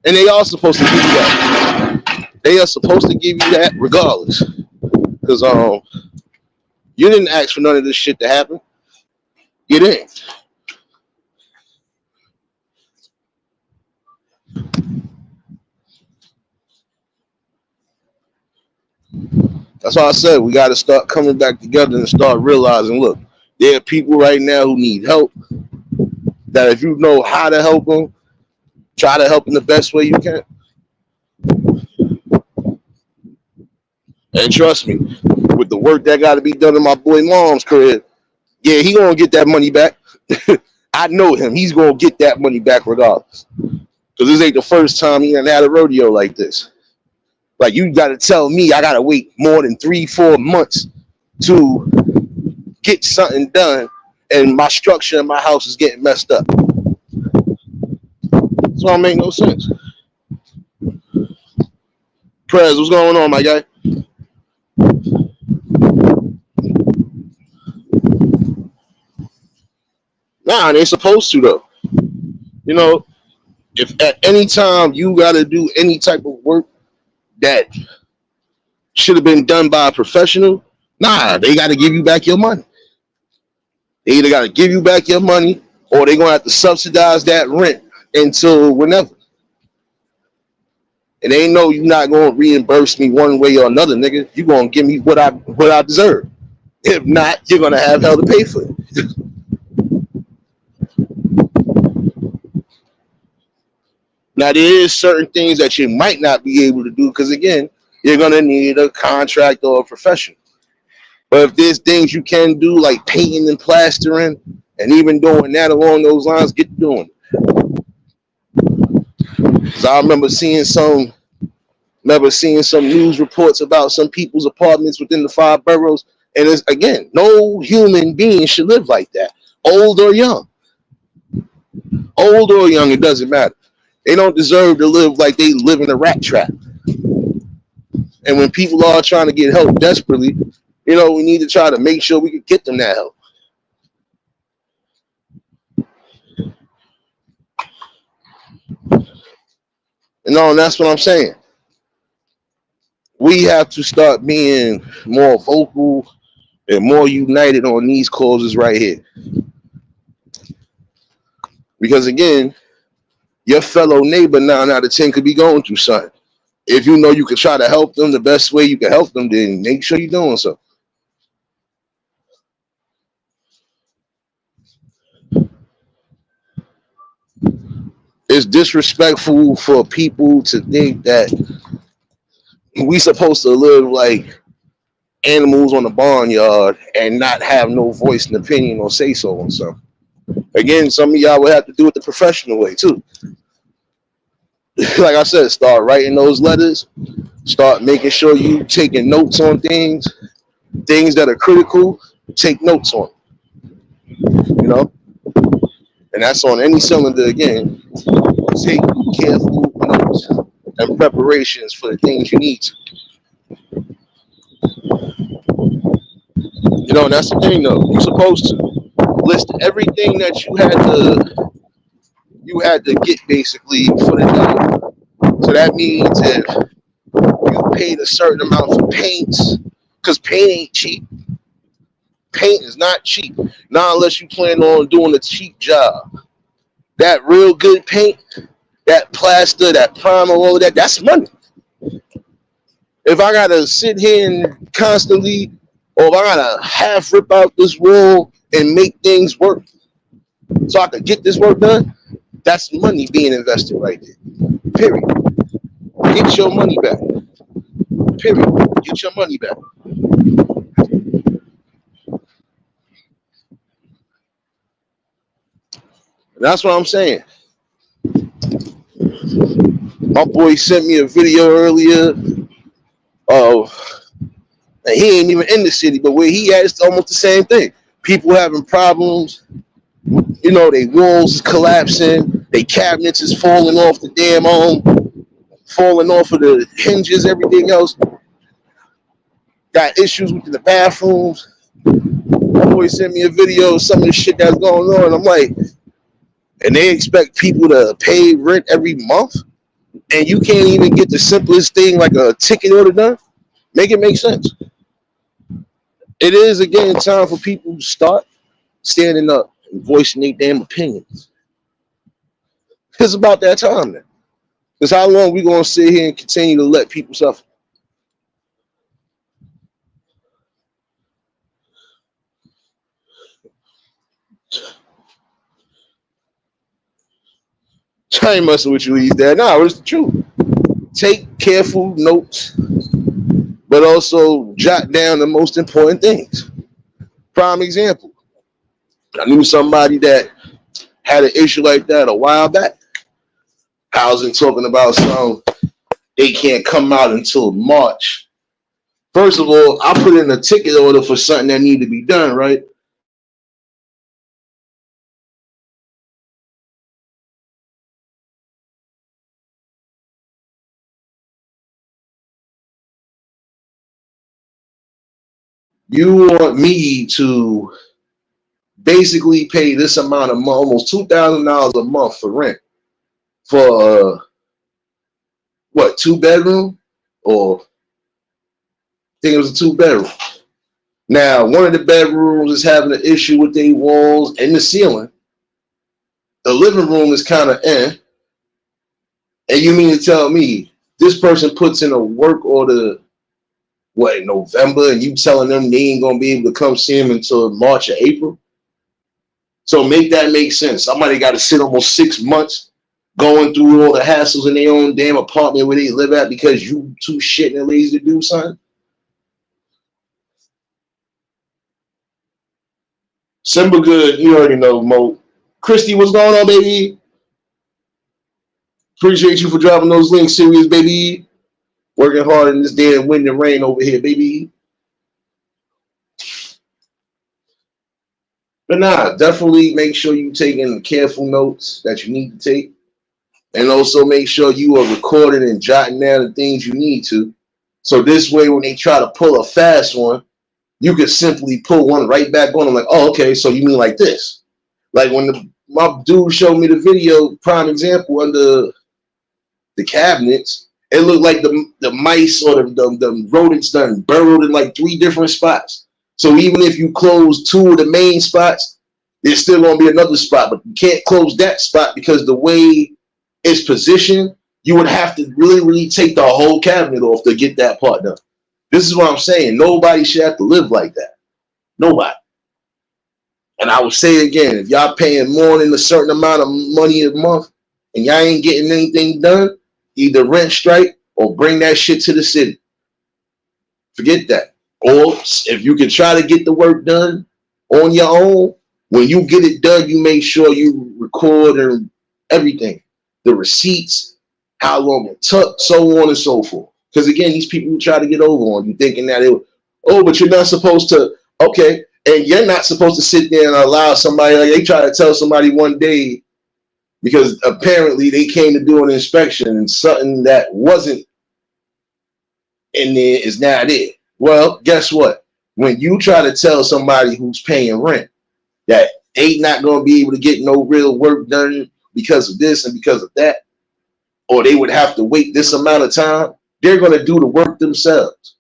C: And they are supposed to give you that. They are supposed to give you that regardless. Because you didn't ask for none of this shit to happen. You didn't. That's why I said we got to start coming back together and start realizing, look, there are people right now who need help, that if you know how to help them, try to help them the best way you can. And trust me, with the work that got to be done in my boy Mom's career, yeah, he gonna get that money back. I know him. He's gonna get that money back regardless. Because this ain't the first time he done had a rodeo like this. Like, you got to tell me I got to wait more than 3-4 months to get something done, and my structure in my house is getting messed up. That's why it make no sense. Prez, what's going on, my guy? Nah, they supposed to, though. If at any time you got to do any type of work that should have been done by a professional, nah, they got to give you back your money. They either got to give you back your money, or they're going to have to subsidize that rent until whenever. And they know you're not going to reimburse me one way or another, nigga. You're going to give me what I deserve. If not, you're going to have hell to pay for it. Now, there is certain things that you might not be able to do because, again, you're going to need a contract or a professional. But if there's things you can do, like painting and plastering, and even doing that along those lines, get doing it. Because I remember seeing some news reports about some people's apartments within the 5 boroughs. And it's, again, no human being should live like that, old or young. Old or young, it doesn't matter. They don't deserve to live like they live in a rat trap. And when people are trying to get help desperately, we need to try to make sure we can get them that help. And that's what I'm saying. We have to start being more vocal and more united on these causes right here. Because, again, your fellow neighbor 9 out of 10 could be going through something. If you know you can try to help them the best way you can help them, then make sure you're doing so. It's disrespectful for people to think that we supposed to live like animals on the barnyard and not have no voice and opinion or say so on something. Again, some of y'all would have to do it the professional way too. Like I said, start writing those letters, start making sure you taking notes on things that are critical, take notes on, and that's on any cylinder. Again, take careful notes and preparations for the things you need to. And that's the thing though, you're supposed to list everything that you had to get basically for the day. So that means if you paid a certain amount for paints, because paint ain't cheap. Paint is not cheap. Not unless you plan on doing a cheap job. That real good paint, that plaster, that primer, all of that, that's money. If I gotta sit here and constantly, or if I gotta half rip out this wall and make things work so I can get this work done, that's money being invested right there. Period. Get your money back. period. Get your money back. That's what I'm saying. My boy sent me a video earlier of, and he ain't even in the city, but where he at, it's almost the same thing. People having problems, you know, they walls is collapsing, they cabinets is falling off the damn falling off of the hinges, everything else. Got issues with the bathrooms. My boy sent me a video of some of the shit that's going on. I'm like, and they expect people to pay rent every month, and you can't even get the simplest thing like a ticket order done. Make it make sense. It is again time for people to start standing up and voicing their damn opinions. It's about that time now. Because how long we gonna sit here and continue to let people suffer? I ain't messing with you, East Dad. No, it's the truth. Take careful notes, but also jot down the most important things. Prime example. I knew somebody that had an issue like that a while back. Housing talking about some they can't come out until March. First of all, I put in a ticket order for something that needed to be done, right? You want me to basically pay this amount of money, almost $2,000 a month for rent for what, 2 bedroom? Or I think it was a 2 bedroom. Now, one of the bedrooms is having an issue with their walls and the ceiling. The living room is kind of and you mean to tell me this person puts in a work order, what, in November, and you telling them they ain't gonna be able to come see him until March or April? So make that make sense. Somebody got to sit almost 6 months going through all the hassles in their own damn apartment where they live at because you too shit and lazy to do something. Simba good, you already know, Mo. Christy, what's going on, baby? Appreciate you for dropping those links, serious, baby. Working hard in this damn wind and rain over here, baby. But nah, definitely make sure you taking careful notes that you need to take. And also make sure you are recording and jotting down the things you need to. So this way, when they try to pull a fast one, you can simply pull one right back on them like, oh, okay, so you mean like this. Like when my dude showed me the video, prime example, under the cabinets, it looked like the mice or the rodents done burrowed in like 3 different spots. So even if you close 2 of the main spots, there's still gonna be another spot, but you can't close that spot because the way it's positioned, you would have to really take the whole cabinet off to get that part done. This is what I'm saying. Nobody should have to live like that. Nobody. And I would say again, if y'all paying more than a certain amount of money a month and y'all ain't getting anything done, either rent strike or bring that shit to the city. Forget that. Or if you can try to get the work done on your own, when you get it done, you make sure you record and everything. The receipts, how long it took, so on and so forth. Because again, these people who try to get over on you thinking that but you're not supposed to, okay, and you're not supposed to sit there and allow somebody, like they try to tell somebody one day, because apparently they came to do an inspection and something that wasn't in there is now there. Well, guess what? When you try to tell somebody who's paying rent that they not going to be able to get no real work done because of this and because of that, or they would have to wait this amount of time, they're going to do the work themselves.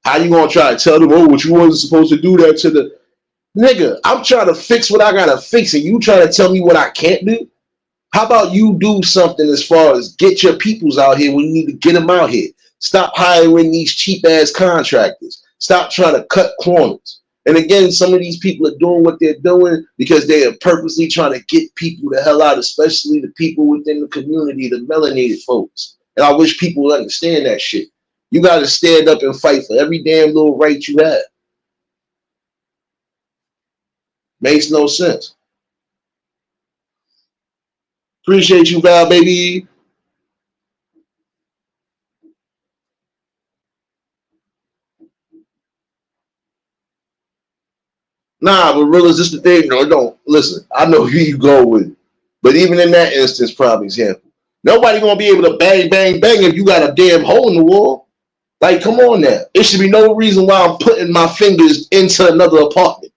C: How you going to try to tell them, oh, but you wasn't supposed to do that to the nigga? I'm trying to fix what I got to fix, and you trying to tell me what I can't do? How about you do something as far as get your peoples out here when you need to get them out here? Stop hiring these cheap-ass contractors. Stop trying to cut corners.
A: And again, some of these people are doing what they're doing because they are purposely trying to get people the hell out, especially the people within the community, the melanated folks. And I wish people would understand that shit. You got to stand up and fight for every damn little right you have. Makes no sense. Appreciate you, Val, baby. Nah, but real is just the thing. No, don't listen. I know who you go with, but even in that instance, prime example, nobody gonna be able to bang, bang, bang if you got a damn hole in the wall. Like, come on now. It should be no reason why I'm putting my fingers into another apartment.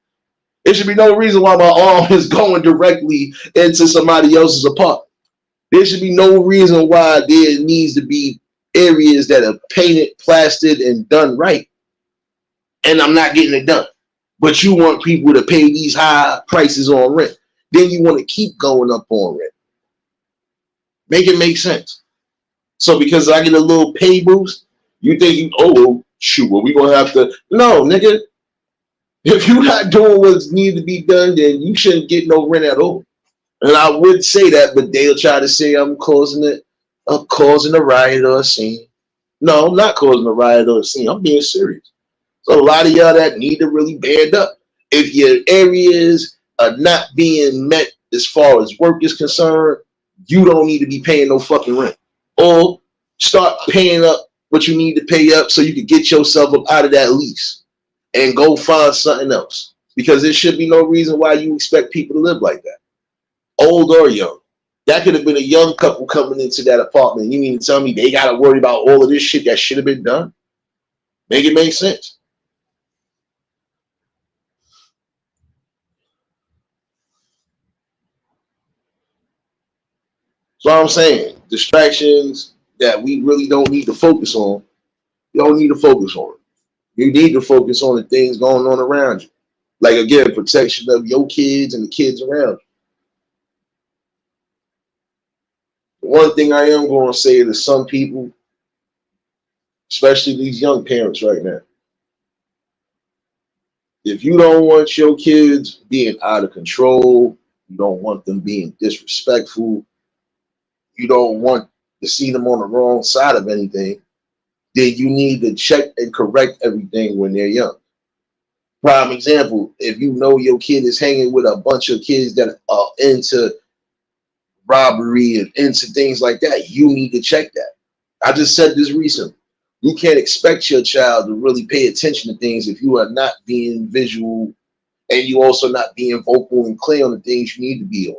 A: It should be no reason why my arm is going directly into somebody else's apartment. There should be no reason why there needs to be areas that are painted, plastered, and done right, and I'm not getting it done. But you want people to pay these high prices on rent. Then you want to keep going up on rent. Make it make sense. So because I get a little pay boost, you think, oh, shoot, well, we going to have to. No, nigga. If you're not doing what's needed to be done, then you shouldn't get no rent at all. And I would say that, but they'll try to say I'm causing a riot or a scene. No, I'm not causing a riot or a scene. I'm being serious. So a lot of y'all that need to really band up. If your areas are not being met as far as work is concerned, you don't need to be paying no fucking rent. Or start paying up what you need to pay up so you can get yourself up out of that lease and go find something else. Because there should be no reason why you expect people to live like that, old or young. That could have been a young couple coming into that apartment. You mean to tell me they got to worry about all of this shit that should have been done? Make it make sense. So I'm saying distractions that we really don't need to focus on. You don't need to focus on it. You need to focus on the things going on around you. Like again, protection of your kids and the kids around you. One thing I am going to say to some people, especially these young parents right now, if you don't want your kids being out of control, you don't want them being disrespectful, you don't want to see them on the wrong side of anything, then you need to check and correct everything when they're young. Prime example, if you know your kid is hanging with a bunch of kids that are into robbery and into things like that, you need to check that. I just said this recently. You can't expect your child to really pay attention to things if you are not being visual and you also not being vocal and clear on the things you need to be on.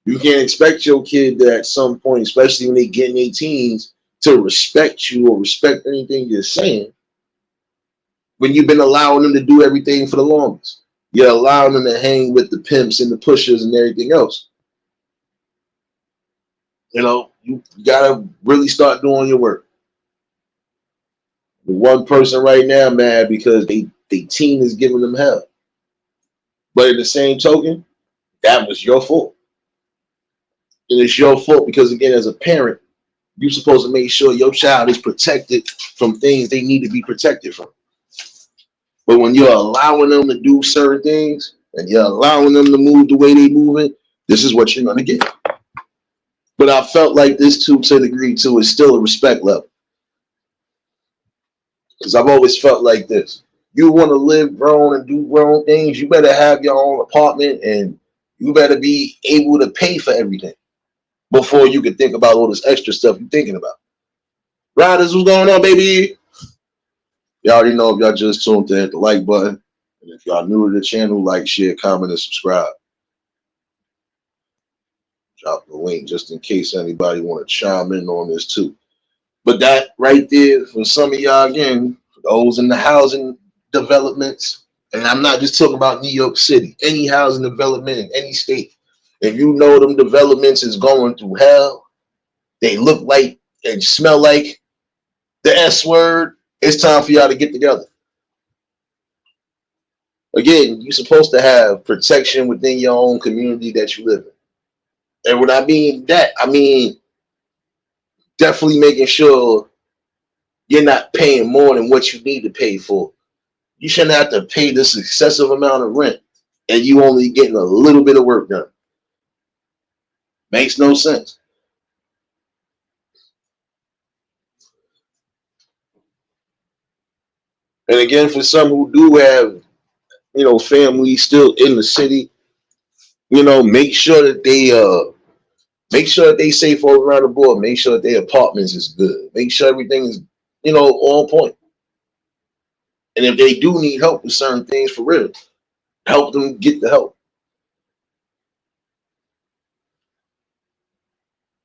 A: You can't expect your kid to at some point, especially when they get in their teens, to respect you or respect anything you're saying when you've been allowing them to do everything for the longest. You're allowing them to hang with the pimps and the pushers and everything else. You know, you gotta really start doing your work. The one person right now mad because they team is giving them hell. But in the same token, that was your fault. And it's your fault because, again, as a parent, you're supposed to make sure your child is protected from things they need to be protected from. But when you're allowing them to do certain things and you're allowing them to move the way they moving, this is what you're going to get. But I felt like this too, to a degree too, is still a respect level. Because I've always felt like this. You want to live grown and do grown things, you better have your own apartment and you better be able to pay for everything before you can think about all this extra stuff you're thinking about. Riders, what's going on, baby? Y'all already know if y'all just tuned to hit the like button. And if y'all new to the channel, like, share, comment, and subscribe. Drop the link just in case anybody want to chime in on this too. But that right there, for some of y'all, again, for those in the housing developments, and I'm not just talking about New York City, any housing development in any state, if you know them developments is going through hell, they look like and smell like the S word, it's time for y'all to get together. Again, you're supposed to have protection within your own community that you live in. And when I mean that, I mean definitely making sure you're not paying more than what you need to pay for You shouldn't have to pay this excessive amount of rent and you only getting a little bit of work done. Makes no sense. And again, for some who do have, family still in the city, make sure that they safe all around the board. Make sure that their apartments is good. Make sure everything is, on point. And if they do need help with certain things, for real, help them get the help.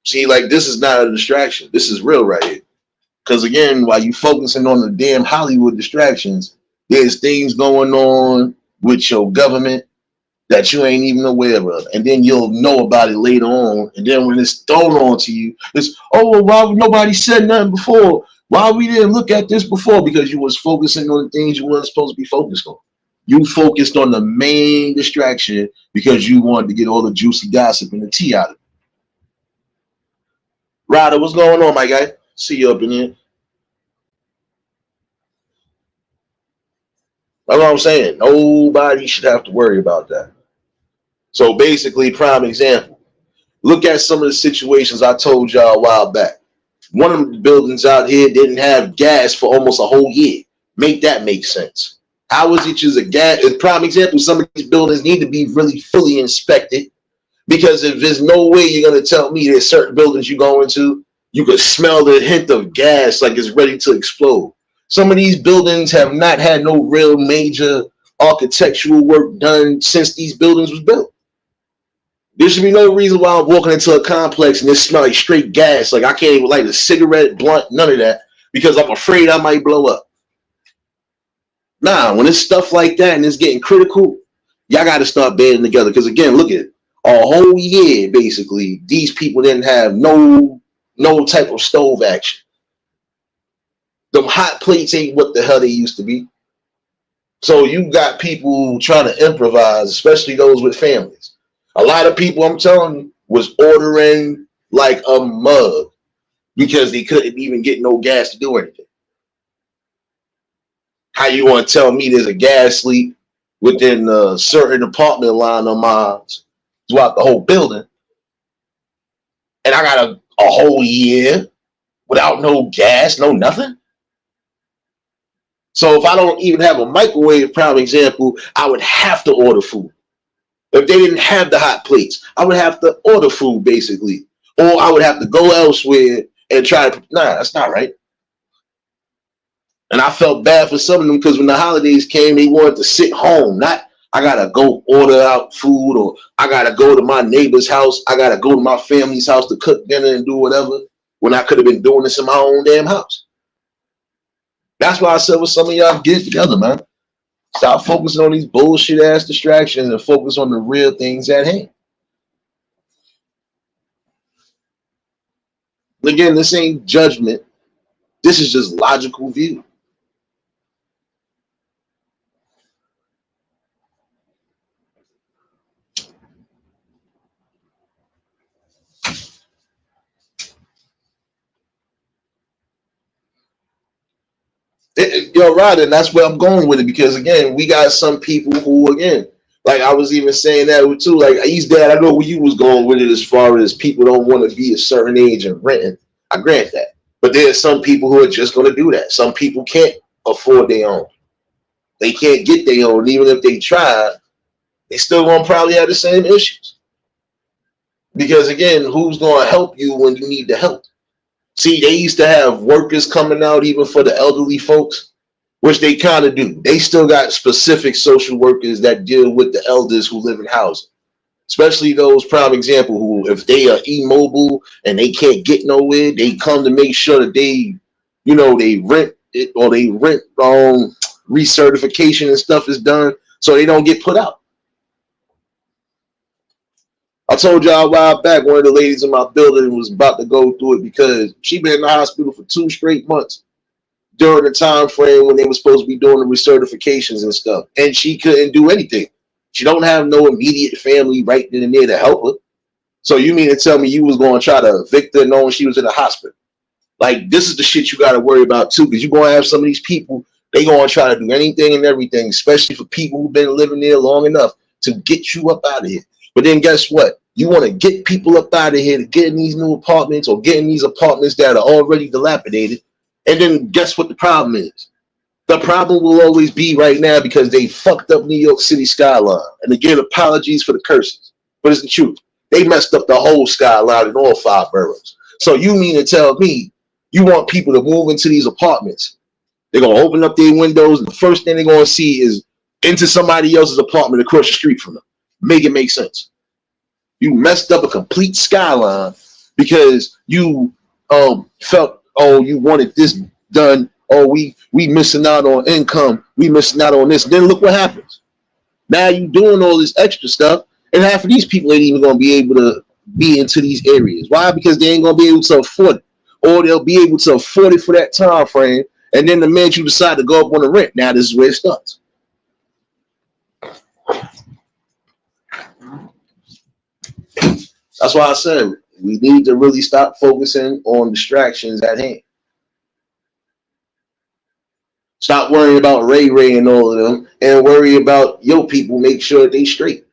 A: See, like, this is not a distraction. This is real right here. Because again, while you focusing on the damn Hollywood distractions, there's things going on with your government that you ain't even aware of. And then you'll know about it later on. And then when it's thrown on to you, it's, oh, well, why nobody said nothing before? Why we didn't look at this before? Because you was focusing on the things you weren't supposed to be focused on. You focused on the main distraction because you wanted to get all the juicy gossip and the tea out of it. Ryder, what's going on, my guy? See you up in here. That's what I'm saying. Nobody should have to worry about that. So basically, prime example. Look at some of the situations I told y'all a while back. One of the buildings out here didn't have gas for almost a whole year. Make that make sense. How is it just a gas? Prime example, some of these buildings need to be really fully inspected. Because if there's no way you're going to tell me there's certain buildings you go into, you could smell the hint of gas like it's ready to explode. Some of these buildings have not had no real major architectural work done since these buildings was built. There should be no reason why I'm walking into a complex and it smells like straight gas. Like I can't even light a cigarette, blunt, none of that, because I'm afraid I might blow up. Nah, when it's stuff like that and it's getting critical, y'all got to start banding together. Because again, look at it. A whole year, basically, these people didn't have no type of stove action. Them hot plates ain't what the hell they used to be. So you got people trying to improvise, especially those with families. A lot of people, I'm telling you, was ordering like a mug because they couldn't even get no gas to do anything. How you want to tell me there's a gas leak within a certain apartment line of mine throughout the whole building, and I got a whole year without no gas, no nothing? So if I don't even have a microwave, prime example, I would have to order food. If they didn't have the hot plates, I would have to order food, basically. Or I would have to go elsewhere and try to, nah, that's not right. And I felt bad for some of them because when the holidays came, they wanted to sit home, not I gotta go order out food, or I gotta go to my neighbor's house, I gotta go to my family's house to cook dinner and do whatever, when I could have been doing this in my own damn house. That's why I said with some of y'all, get it together, man. Stop focusing on these bullshit ass distractions and focus on the real things at hand. Again, this ain't judgment. This is just logical view. You're right, and that's where I'm going with it, because again, we got some people who, again, like I was even saying that too, like East Dad, I know where you was going with it as far as people don't want to be a certain age and renting. I grant that. But there's some people who are just going to do that. Some people can't afford their own. They can't get their own. Even if they try, they still going to probably have the same issues. Because again, who's going to help you when you need the help? See, they used to have workers coming out even for the elderly folks, which they kind of do. They still got specific social workers that deal with the elders who live in housing, especially those, prime example, who if they are immobile and they can't get nowhere, they come to make sure that they rent it, or they rent recertification and stuff is done so they don't get put out. I told y'all a while back, one of the ladies in my building was about to go through it because she been in the hospital for 2 straight months during the time frame when they were supposed to be doing the recertifications and stuff, and she couldn't do anything. She don't have no immediate family right then and there to help her. So you mean to tell me you was going to try to evict her knowing she was in the hospital? Like, this is the shit you got to worry about too, because you're going to have some of these people
C: They gonna try to do anything and everything, especially for people who've been living there long enough to get you up out of here. But then guess what? You want to get people up out of here to get in these new apartments or get in these apartments that are already dilapidated. And then guess what the problem is? The problem will always be right now because they fucked up New York City skyline. And again, apologies for the curses, but it's the truth. They messed up the whole skyline in all 5 boroughs. So you mean to tell me you want people to move into these apartments? They're going to open up their windows, and the first thing they're going to see is into somebody else's apartment across the street from them. Make it make sense. You messed up a complete skyline because you felt, oh, you wanted this done. Oh, we missing out on income. We missing out on this. Then look what happens. Now you doing all this extra stuff, and half of these people ain't even going to be able to be into these areas. Why? Because they ain't going to be able to afford it, or they'll be able to afford it for that time frame. And then the minute you decide to go up on the rent, now this is where it starts. That's why I said we need to really stop focusing on distractions at hand. Stop worrying about Ray and all of them and worry about your people, make sure that they straight.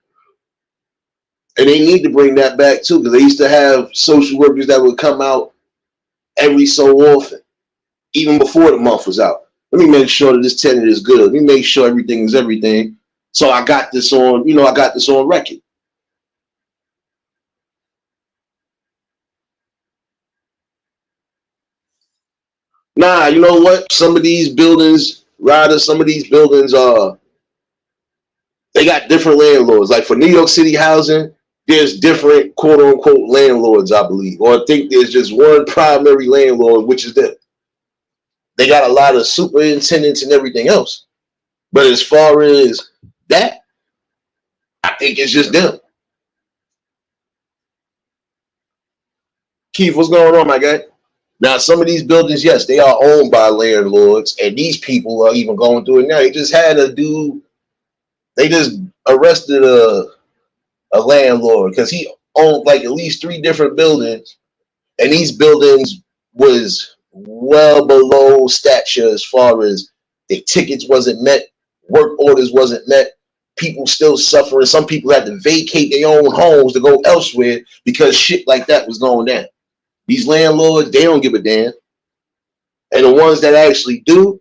C: And they need to bring that back too, because they used to have social workers that would come out every so often, even before the month was out. Let me make sure that this tenant is good. Let me make sure everything is everything. So I got this on, I got this on record. Nah, you know what? Some of these buildings, they got different landlords. Like for New York City housing, there's different quote unquote landlords, I believe. Or I think there's just one primary landlord, which is them. They got a lot of superintendents and everything else. But as far as that, I think it's just them. Keith, what's going on, my guy? Now, some of these buildings, yes, they are owned by landlords, and these people are even going through it now. They just had a dude, they just arrested a landlord because he owned like at least 3 different buildings, and these buildings was well below stature as far as their tickets wasn't met, work orders wasn't met, people still suffering. Some people had to vacate their own homes to go elsewhere because shit like that was going down. These landlords, they don't give a damn. And the ones that actually do,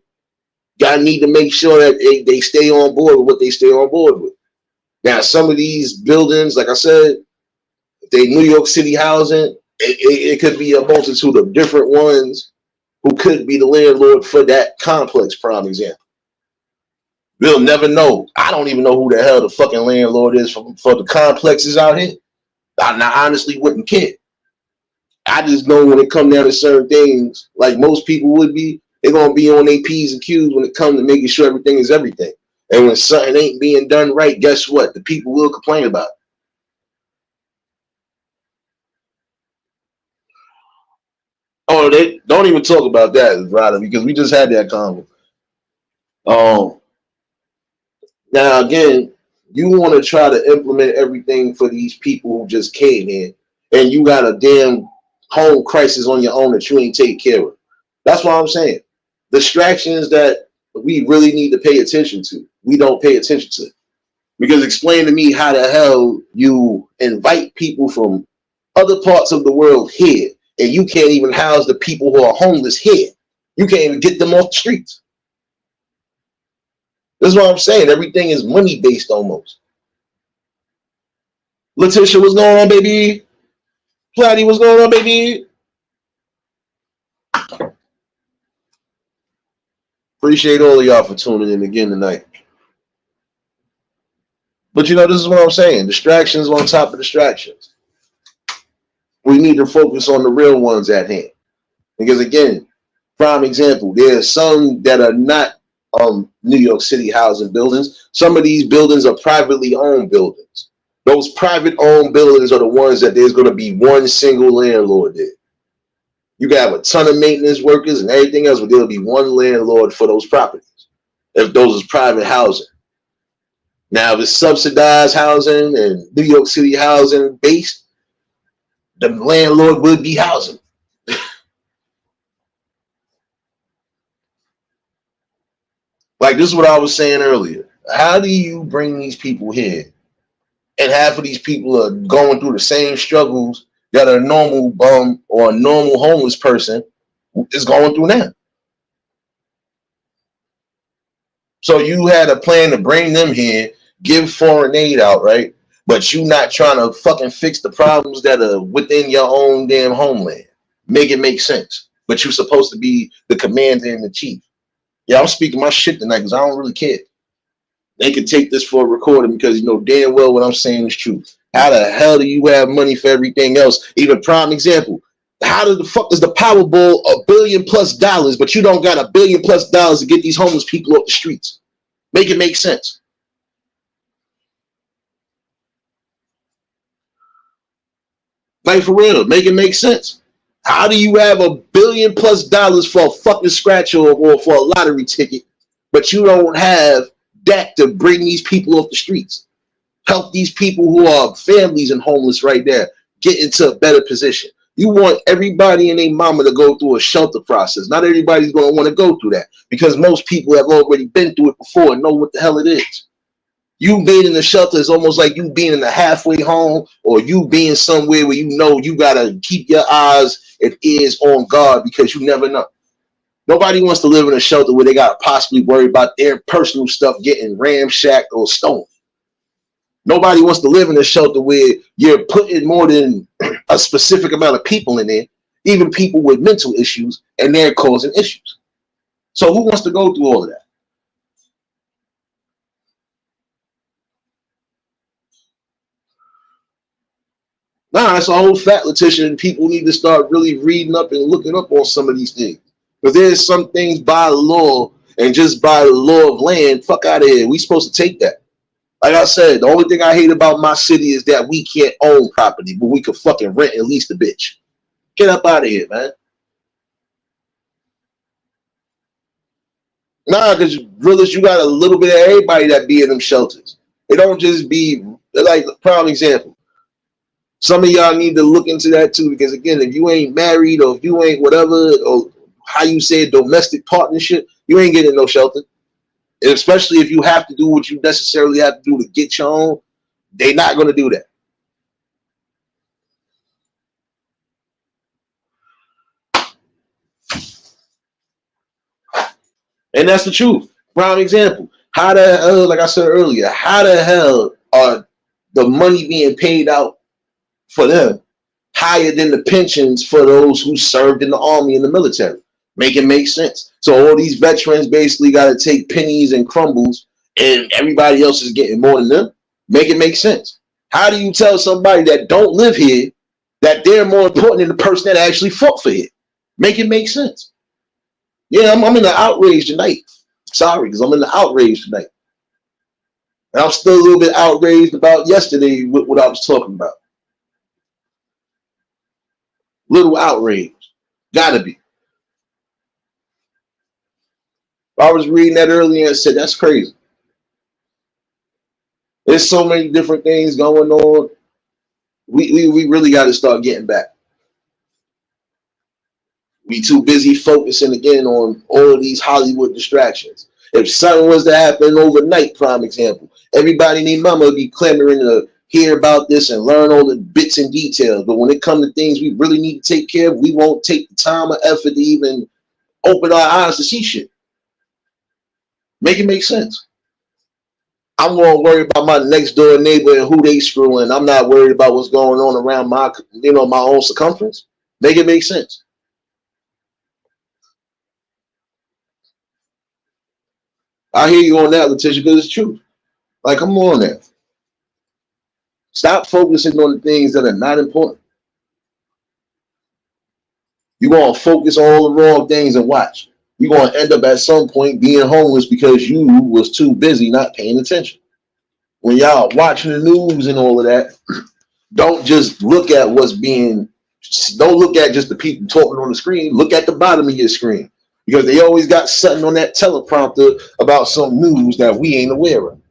C: gotta need to make sure that they stay on board with what they stay on board with. Now, some of these buildings, like I said, if they New York City housing, it could be a multitude of different ones who could be the landlord for that complex, prime example. We'll never know. I don't even know who the hell the fucking landlord is for the complexes out here. I honestly wouldn't care. I just know when it comes down to certain things, like most people would be, they're going to be on their P's and Q's when it comes to making sure everything is everything. And when something ain't being done right, guess what? The people will complain about it. Oh, they don't even talk about that, rather, because we just had that convo. Now, again, you want to try to implement everything for these people who just came in, and you got a damn home crisis on your own that you ain't take care of. That's what I'm saying. Distractions that we really need to pay attention to, we don't pay attention to. Because explain to me how the hell you invite people from other parts of the world here, and you can't even house the people who are homeless here. You can't even get them off the streets. This is what I'm saying. Everything is money based almost. Letitia, what's going on, baby? Platty, what's going on, baby? Appreciate all of y'all for tuning in again tonight. But this is what I'm saying. Distractions on top of distractions. We need to focus on the real ones at hand. Because again, prime example, there's some that are not New York City housing buildings. Some of these buildings are privately owned buildings. Those private owned buildings are the ones that there's going to be one single landlord there. You can have a ton of maintenance workers and everything else, but there'll be one landlord for those properties if those is private housing. Now, if it's subsidized housing and New York City housing based, the landlord would be housing.
A: Like this is what I was saying earlier. How do you bring these people here, and half of these people are going through the same struggles that a normal bum or a normal homeless person is going through now? So you had a plan to bring them here, give foreign aid out, right? But you not trying to fucking fix the problems that are within your own damn homeland. Make it make sense. But you're supposed to be the commander and the chief. Yeah, I'm speaking my shit tonight because I don't really care. They could take this for a recording because you know damn well what I'm saying is true. How the hell do you have money for everything else? Even prime example. How the fuck is the Powerball $1 billion plus, but you don't got $1 billion plus to get these homeless people off the streets? Make it make sense. Like for real, make it make sense. How do you have $1 billion plus for a fucking scratch or for a lottery ticket, but you don't have that to bring these people off the streets? Help these people who are families and homeless right there get into a better position. You want everybody and their mama to go through a shelter process. Not everybody's going to want to go through that because most people have already been through it before and know what the hell it is. You being in the shelter is almost like you being in a halfway home or you being somewhere where you know you got to keep your eyes and ears on guard because you never know. Nobody wants to live in a shelter where they got to possibly worry about their personal stuff getting ramshacked or stolen. Nobody wants to live in a shelter where you're putting more than a specific amount of people in there, even people with mental issues, and they're causing issues. So who wants to go through all of that? Nah, it's a whole fat Letitia, and people need to start really reading up and looking up on some of these things. Because there's some things by law and just by the law of land, fuck out of here. We supposed to take that. Like I said, the only thing I hate about my city is that we can't own property, but we could fucking rent and lease the bitch. Get up out of here, man. Nah, because realist, you got a little bit of everybody that be in them shelters. It don't just be like prime example. Some of y'all need to look into that too, because again, if you ain't married or if you ain't whatever, or how you say domestic partnership, you ain't getting no shelter. And especially if you have to do what you necessarily have to do to get your own, they're not going to do that. And that's the truth. Prime example. How the hell, like I said earlier, how the hell are the money being paid out for them higher than the pensions for those who served in the army and the military? Make it make sense. So all these veterans basically got to take pennies and crumbles and everybody else is getting more than them. Make it make sense. How do you tell somebody that don't live here that they're more important than the person that actually fought for it? Make it make sense. Yeah, I'm in the outrage tonight. Sorry, because I'm in the outrage tonight. And I'm still a little bit outraged about yesterday with what I was talking about. Little outrage. Gotta be. I was reading that earlier and said, that's crazy. There's so many different things going on. We really got to start getting back. We too busy focusing again on all of these Hollywood distractions. If something was to happen overnight, prime example, everybody and their mama would be clamoring to hear about this and learn all the bits and details. But when it comes to things we really need to take care of, we won't take the time or effort to even open our eyes to see shit. Make it make sense. I'm going to worry about my next door neighbor and who they screwing. I'm not worried about what's going on around my, my own circumference. Make it make sense. I hear you on that, Letitia, because it's true. Like, come on there. Stop focusing on the things that are not important. You're going to focus on all the wrong things and watch. You're going to end up at some point being homeless because you was too busy not paying attention. When y'all watching the news and all of that, don't just look at don't look at just the people talking on the screen. Look at the bottom of your screen because they always got something on that teleprompter about some news that we ain't aware of.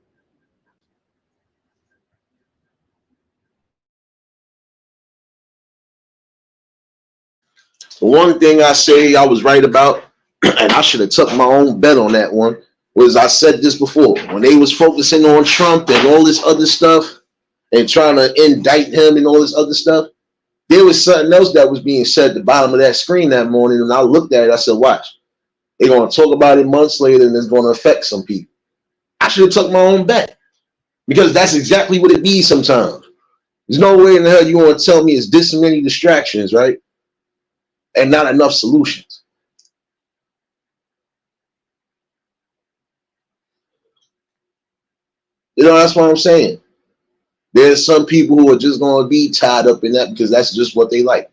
A: The one thing I say I was right about, and I should have took my own bet on that one,
C: was, I said this before, when they was focusing on Trump and all this other stuff and trying to indict him and all this other stuff, there was something else that was being said at the bottom of that screen that morning. And I looked at it, I said, watch, they're going to talk about it months later and it's going to affect some people. I should have took my own bet because that's exactly what it be sometimes. There's no way in the hell you want to tell me it's this many distractions, right? And not enough solutions. You know, that's what I'm saying. There's some people who are just going to be tied up in that because that's just what they like.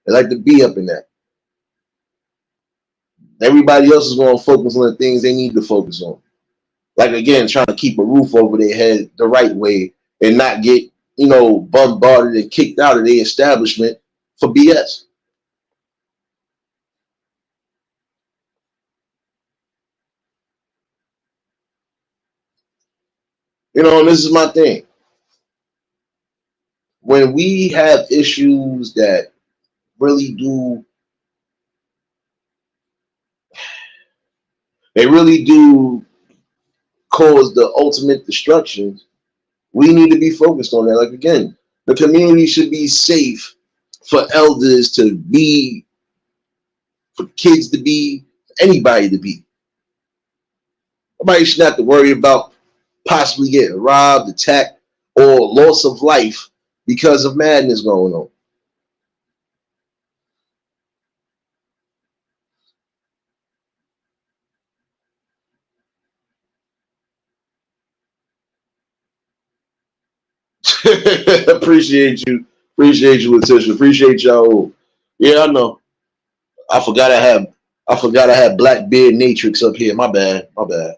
C: They like to be up in that. Everybody else is going to focus on the things they need to focus on. Like, again, trying to keep a roof over their head the right way and not get, you know, bombarded and kicked out of their establishment for BS. You know, and this is my thing. When we have issues that really do, they really do cause the ultimate destruction, we need to be focused on that. Like, again, the community should be safe for elders to be, for kids to be, for anybody to be. Nobody should have to worry about possibly getting robbed, attacked, or loss of life because of madness going on. Appreciate you, Letitia. Appreciate y'all. Yeah, I know. I forgot I had Blackbeard Natrix up here. My bad. My bad.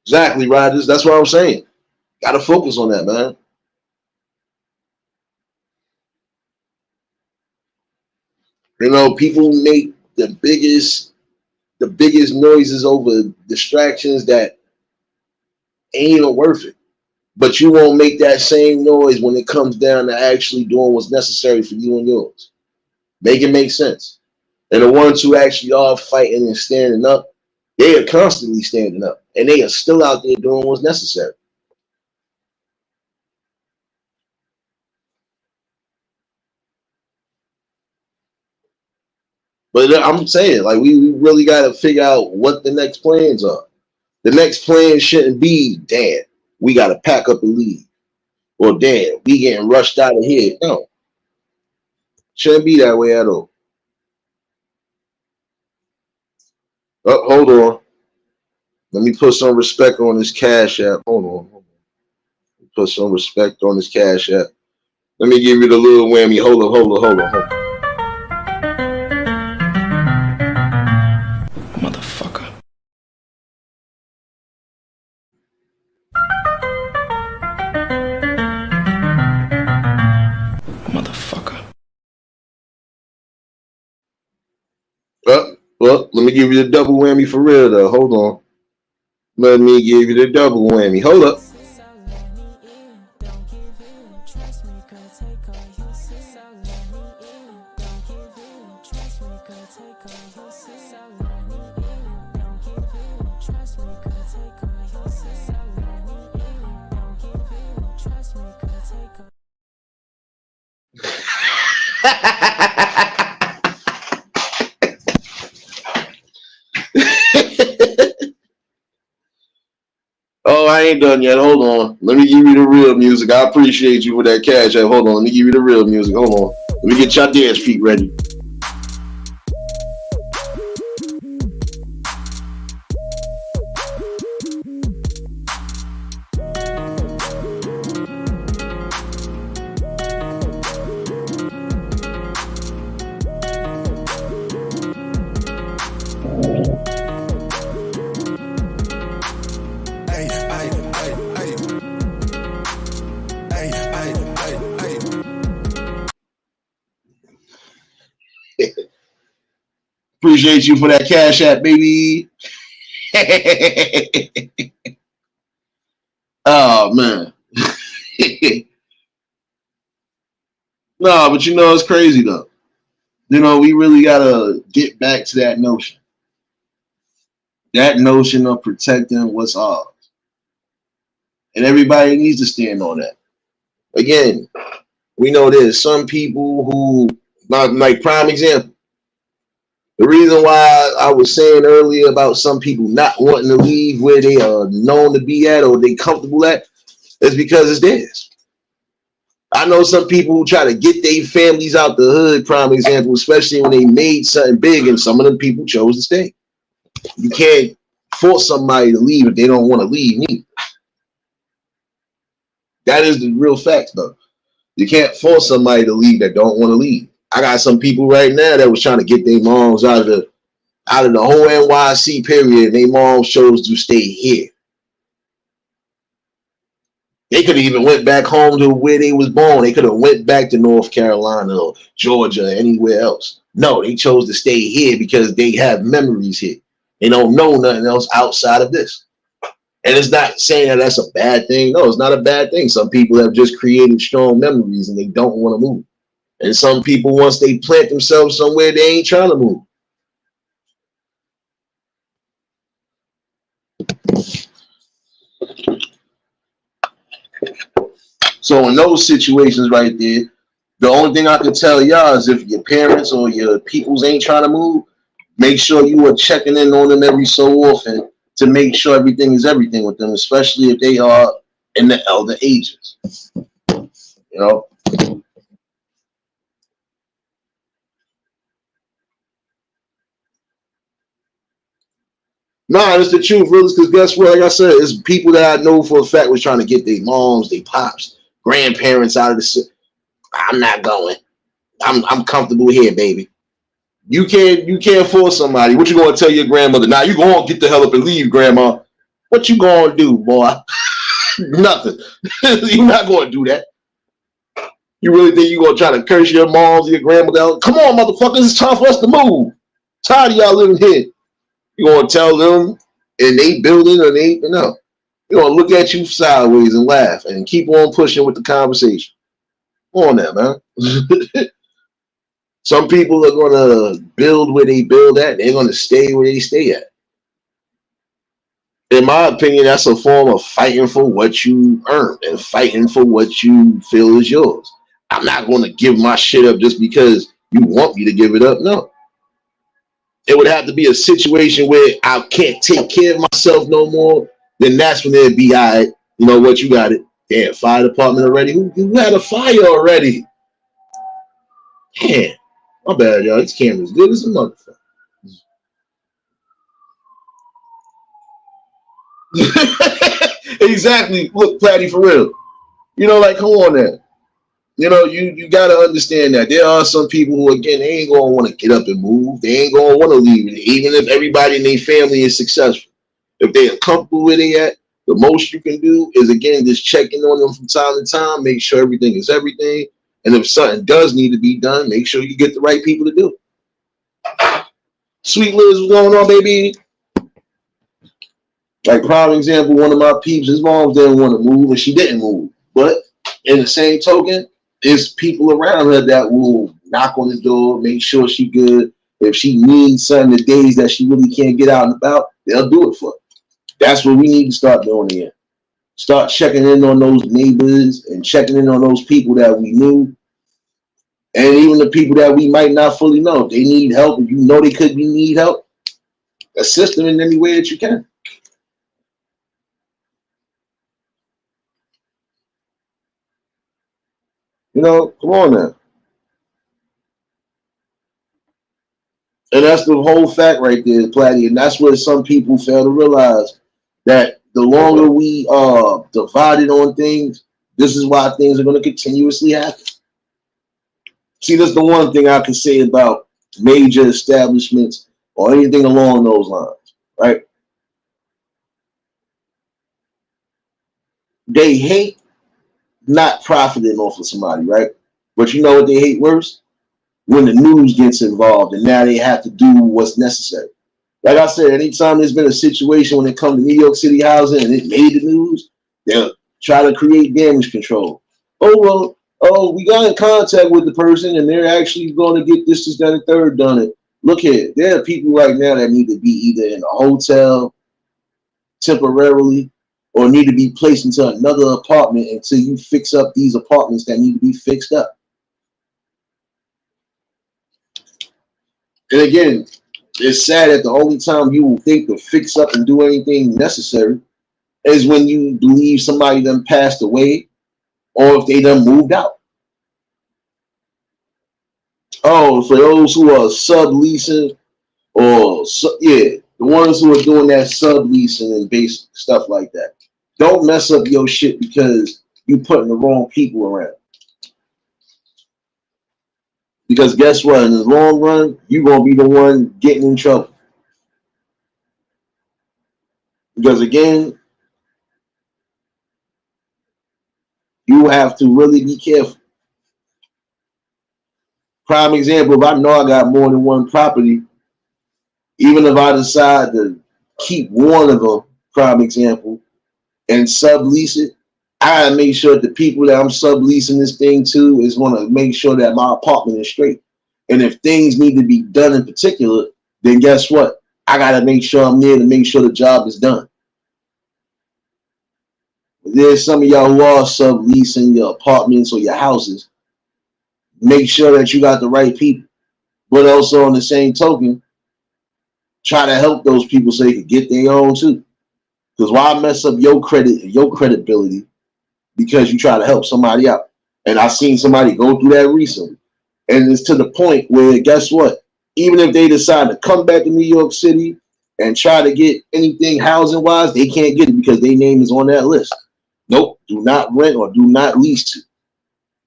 C: Exactly, Rogers. That's what I'm saying. Gotta focus on that, man. You know, people make the biggest noises over distractions that ain't even worth it. But you won't make that same noise when it comes down to actually doing what's necessary for you and yours. Make it make sense. And the ones who actually are fighting and standing up, they are constantly standing up. And they are still out there doing what's necessary. But I'm saying, like, we really got to figure out what the next plans are. The next plan shouldn't be, damn, we got to pack up and leave. Or, damn, we getting rushed out of here. No, shouldn't be that way at all. Oh, hold on. Let me put some respect on this Cash App. Hold on. Put some respect on this Cash App. Let me give you the little whammy. Hold on.
B: Motherfucker. Motherfucker.
C: Well, let me give you the double whammy for real, though. Hold on. Let me give you the double whammy. Hold up. Oh, I ain't done yet. Hold on. Let me give you the real music. I appreciate you for that Cash App. Hold on. Let me give you the real music. Hold on. Let me get your dance feet ready. Appreciate you for that Cash App, baby. Oh, man.
A: No, but you know it's crazy though. You know, we really gotta get back to that notion. That notion of protecting what's ours. And everybody needs to stand on that. Again, we know there's some people who, like prime example, the reason why I was saying earlier about some people not wanting to leave where they are known to be at or they comfortable at is because it's theirs. I know some people who try to get their families out the hood, prime example, especially when they made something big, and some of them people chose to stay. You can't force somebody to leave if they don't want to leave neither. That is the real fact, though. You can't force somebody to leave that don't want to leave. I got some people right now that was trying to get their moms out of the whole NYC period. Their moms chose to stay here. They could have even went back home to where they was born. They could have went back to North Carolina or Georgia or anywhere else. No, they chose to stay here because they have memories here. They don't know nothing else outside of this. And it's not saying that that's a bad thing. No, it's not a bad thing. Some people have just created strong memories and they don't want to move. And some people, once they plant themselves somewhere, they ain't trying to move. So in those situations right there, the only thing I can tell y'all is if your parents or your peoples ain't trying to move, make sure you are checking in on them every so often to make sure everything is everything with them, especially if they are in the elder ages. You know? Nah, it's the truth, really, because guess what? Like I said, it's people that I know for a fact was trying to get their moms, their pops, grandparents out of the city. I'm not going. I'm comfortable here, baby. You can't force somebody. What you gonna tell your grandmother? Now you gonna get the hell up and leave, grandma. What you gonna do, boy? Nothing. You're not gonna do that. You really think you gonna try to curse your moms, your grandmother? Come on, motherfuckers, it's time for us to move. Tired of y'all living here. You gonna tell them in they building or they no. You're gonna look at you sideways and laugh and keep on pushing with the conversation. Come on now, man. Some people are gonna build where they build at, they're gonna stay where they stay at. In my opinion, that's a form of fighting for what you earn and fighting for what you feel is yours. I'm not gonna give my shit up just because you want me to give it up. No. It would have to be a situation where I can't take care of myself no more. Then that's when it'd be all right. You know what? You got it. Damn, fire department already. Who had a fire already? Man, my bad, y'all. This camera's good as a motherfucker. Exactly. Look, Platty, for real. You know, like, come on now. You know, you got to understand that there are some people who, again, they ain't going to want to get up and move. They ain't going to want to leave, even if everybody in their family is successful. If they are comfortable where they at, the most you can do is, again, just checking on them from time to time, make sure everything is everything. And if something does need to be done, make sure you get the right people to do it. Sweet Liz, what's going on, baby? Like, prime example, one of my peeps, his mom didn't want to move, and she didn't move. But in the same token, there's people around her that will knock on the door, make sure she good. If she needs something the days that she really can't get out and about, they'll do it for her. That's what we need to start doing again. Start checking in on those neighbors and checking in on those people that we knew. And even the people that we might not fully know. If they need help, if you know they could need help, assist them in any way that you can. You know, come on now. And that's the whole fact right there, Platty. And that's what some people fail to realize, that the longer we are divided on things, this is why things are going to continuously happen. See, that's the one thing I can say about major establishments or anything along those lines, right? They hate not profiting off of somebody, right? But you know what they hate worse? When the news gets involved and now they have to do what's necessary. Like I said, anytime there's been a situation when it comes to New York City housing and it made the news, they'll try to create damage control. Oh, well, Oh, we got in contact with the person and they're actually going to get this, that, and third done. It. Look here, there are people right now that need to be either in a hotel temporarily or need to be placed into another apartment until you fix up these apartments that need to be fixed up. And again, it's sad that the only time you will think to fix up and do anything necessary is when you believe somebody done passed away or if they done moved out. Oh, for those who are subleasing yeah, the ones who are doing that subleasing and basic stuff like that. Don't mess up your shit because you putting the wrong people around. Because guess what? In the long run, you're gonna be the one getting in trouble. Because again, you have to really be careful. Prime example, if I know I got more than one property, even if I decide to keep one of them, prime example, and sublease it, I gotta make sure that the people that I'm subleasing this thing to is gonna make sure that my apartment is straight. And if things need to be done in particular, then guess what? I gotta make sure I'm there to make sure the job is done. There's some of y'all who are subleasing your apartments or your houses. Make sure that you got the right people. But also on the same token, try to help those people so they can get their own too. Because why mess up your credit and your credibility because you try to help somebody out? And I seen somebody go through that recently. And it's to the point where, guess what? Even if they decide to come back to New York City and try to get anything housing wise, they can't get it because their name is on that list. Nope, do not rent or do not lease to.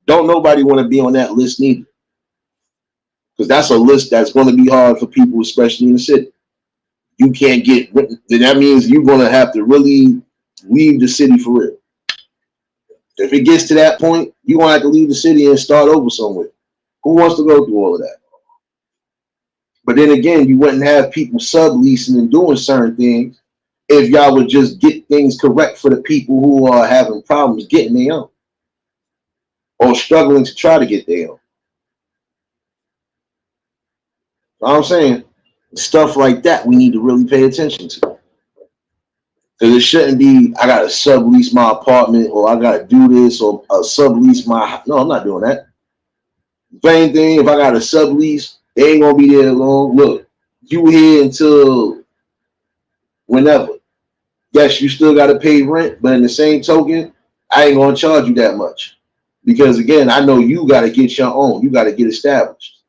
A: Don't nobody want to be on that list neither. Because that's a list that's going to be hard for people, especially in the city. You can't get written. Then that means you're going to have to really leave the city for real. If it gets to that point, you're going to have to leave the city and start over somewhere. Who wants to go through all of that? But then again, you wouldn't have people subleasing and doing certain things if y'all would just get things correct for the people who are having problems getting their own or struggling to try to get their own. You know what I'm saying? Stuff like that we need to really pay attention to. Because it shouldn't be, I got to sublease my apartment or I got to do this or sublease my. No, I'm not doing that. Same thing, if I got a sublease, they ain't going to be there long. Look, you here until whenever. Yes, you still got to pay rent, but in the same token, I ain't going to charge you that much. Because again, I know you got to get your own. You got to get established.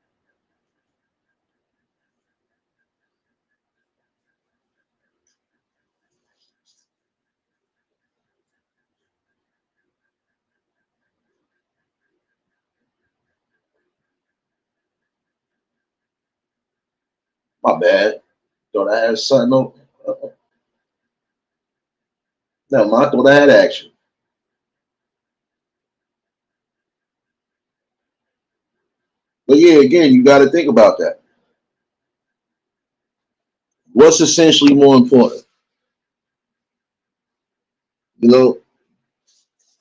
A: My bad. Thought I had something open. No, I thought I had action. But yeah, again, you got to think about that. What's essentially more important? You know,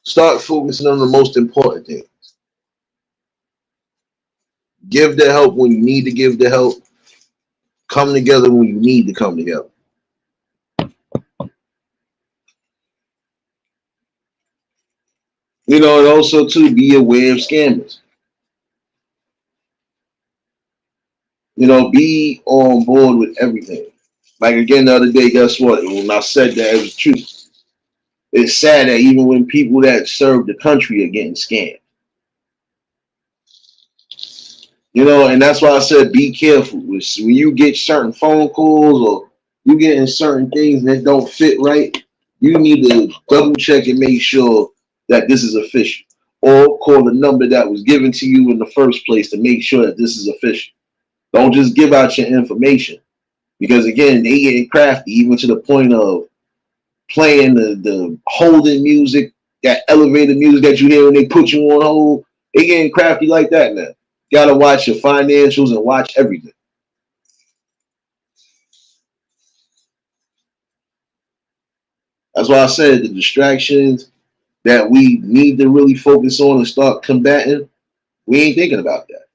A: start focusing on the most important thing. Give the help when you need to give the help. Come together when you need to come together. You know, and also to be aware of scammers. You know, be on board with everything. Like again the other day, guess what? When I said that, it was true. It's sad that even when people that serve the country are getting scammed. You know, and that's why I said be careful. When you get certain phone calls or you getting certain things that don't fit right, you need to double check and make sure that this is official. Or call the number that was given to you in the first place to make sure that this is official. Don't just give out your information. Because again, they get crafty even to the point of playing the holding music, that elevator music that you hear when they put you on hold. They getting crafty like that now. Gotta watch your financials and watch everything. That's why I said the distractions. that we need to really focus on and start combating, we ain't thinking about that.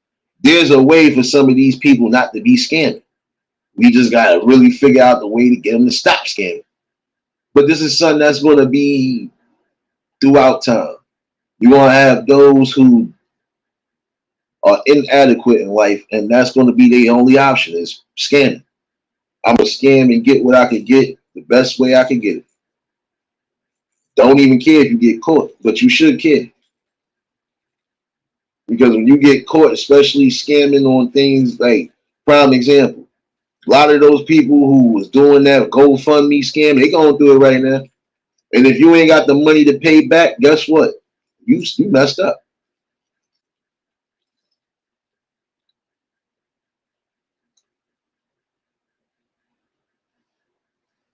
A: There's a way for some of these people not to be scamming. We just gotta really figure out the way to get them to stop scamming. But this is something that's going to be throughout time. You're going to have those who are inadequate in life, and that's going to be their only option is scamming. I'm going to scam and get what I can get the best way I can get it. Don't even care if you get caught, but you should care. Because when you get caught, especially scamming on things like, prime example, a lot of those people who was doing that GoFundMe scam, they going through it right now. And if you ain't got the money to pay back, guess what? You messed up.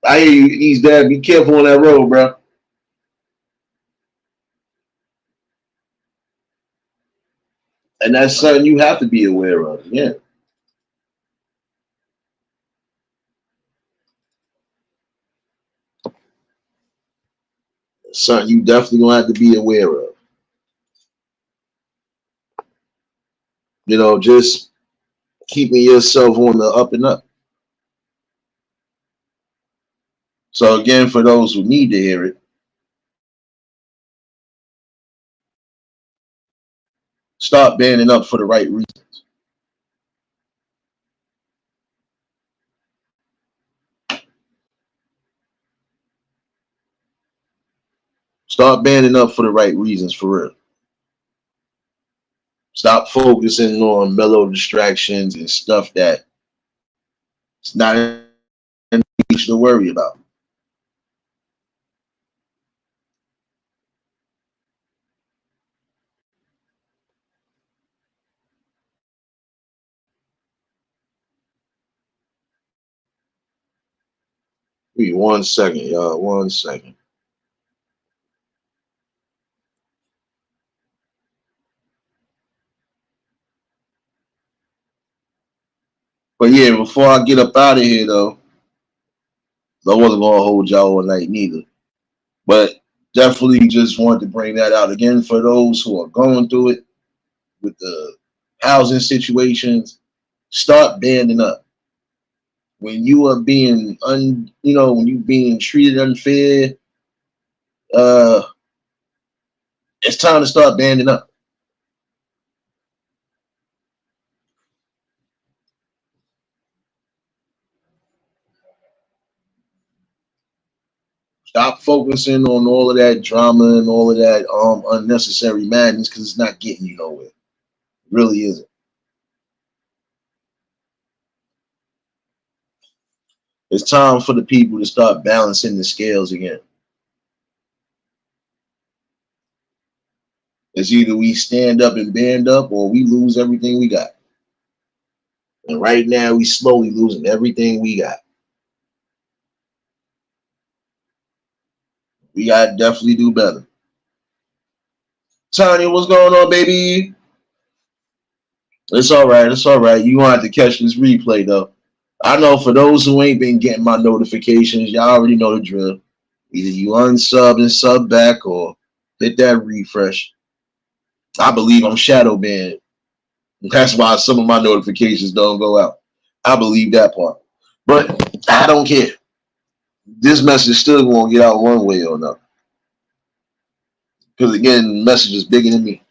A: I hear you, East Dad. Be careful on that road, bro. And that's something you have to be aware of. Yeah, something you definitely gonna have to be aware of. Just keeping yourself on the up and up. So again, for those who need to hear it, start banding up for the right reasons. Start banding up for the right reasons, for real. Stop focusing on mellow distractions and stuff that it's not anything to worry about. Wait 1 second, y'all. 1 second. But yeah, before I get up out of here, though, I wasn't gonna hold y'all all night neither. But definitely just wanted to bring that out again for those who are going through it with the housing situations. Start banding up. When you are being when you being treated unfair, uh, it's time to start banding up. Stop focusing on all of that drama and all of that unnecessary madness because it's not getting you nowhere. It really isn't. It's time for the people to start balancing the scales again. It's either we stand up and band up or we lose everything we got. And right now we slowly losing everything we got. We gotta definitely do better. Tanya, what's going on, baby? It's all right. It's all right. You gonna have to catch this replay though. I know for those who ain't been getting my notifications, y'all already know the drill. Either you unsub and sub back or hit that refresh. I believe I'm shadow banned. That's why some of my notifications don't go out. I believe that part. But I don't care. This message still won't get out one way or another. Because again, the message is bigger than me.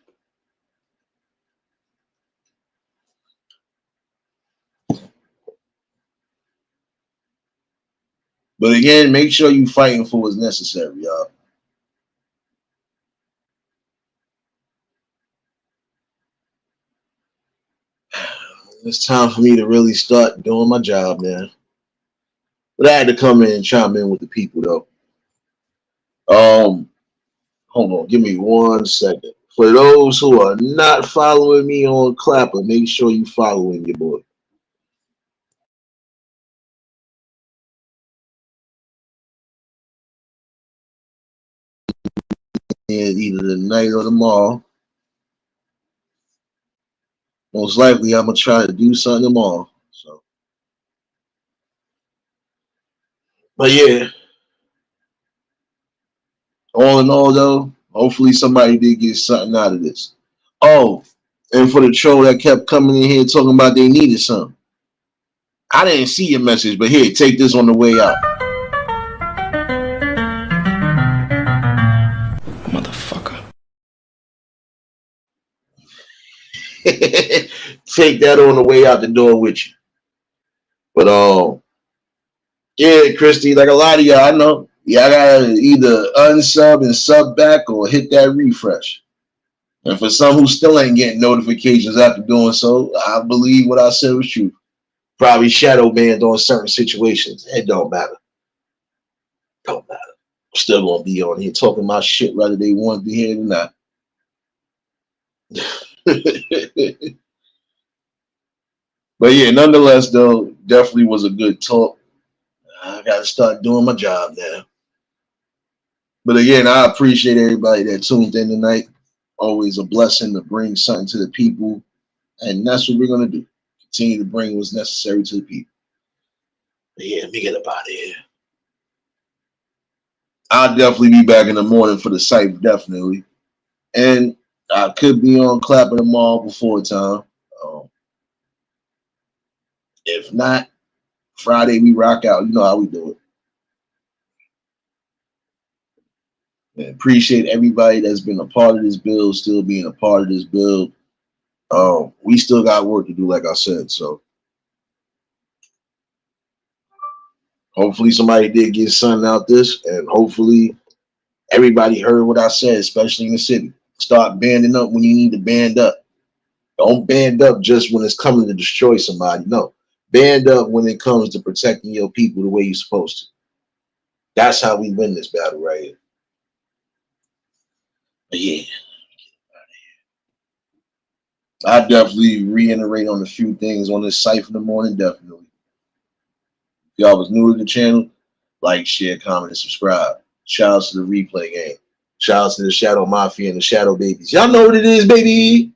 A: But again, make sure you fighting for what's necessary, y'all. It's time for me to really start doing my job now. But I had to come in and chime in with the people though. Hold on, give me 1 second. For those who are not following me on Clapper, make sure you following your boy. And either tonight or tomorrow. Most likely, I'm gonna try to do something tomorrow. So, but yeah, all in all, though, Hopefully somebody did get something out of this. Oh, and for the troll that kept coming in here talking about they needed something. I didn't see your message, but here, take this on the way out.
B: Motherfucker.
A: Take that on the way out the door with you. But yeah, Christy, like a lot of y'all, I know. Y'all gotta either unsub and sub back or hit that refresh. And for some who still ain't getting notifications after doing so, I believe what I said was true. Probably shadow banned on certain situations. It don't matter. Don't matter. I'm still gonna be on here talking my shit whether they want to be here or not. But yeah, nonetheless, though, definitely was a good talk. I gotta start doing my job now. But again, I appreciate everybody that tuned in tonight. Always a blessing to bring something to the people. And that's what we're gonna do. Continue to bring what's necessary to the people. But yeah, let me get up out of here. I'll definitely be back in the morning for the cypher, definitely. And I could be on Clapping tomorrow before time. If not, Friday we rock out. You know how we do it. And appreciate everybody that's been a part of this build, still being a part of this build. We still got work to do, like I said. So hopefully somebody did get something out this, and hopefully everybody heard what I said, especially in the city. Start banding up when you need to band up. Don't band up just when it's coming to destroy somebody. No, band up when it comes to protecting your people the way you're supposed to. That's how we win this battle right here. But yeah, I definitely reiterate on a few things on this cypher in the morning. Definitely. If y'all was new to the channel, like, share, comment, and subscribe. Shout out to the replay game. Shout out to the Shadow Mafia and the Shadow Babies. Y'all know what it is, baby.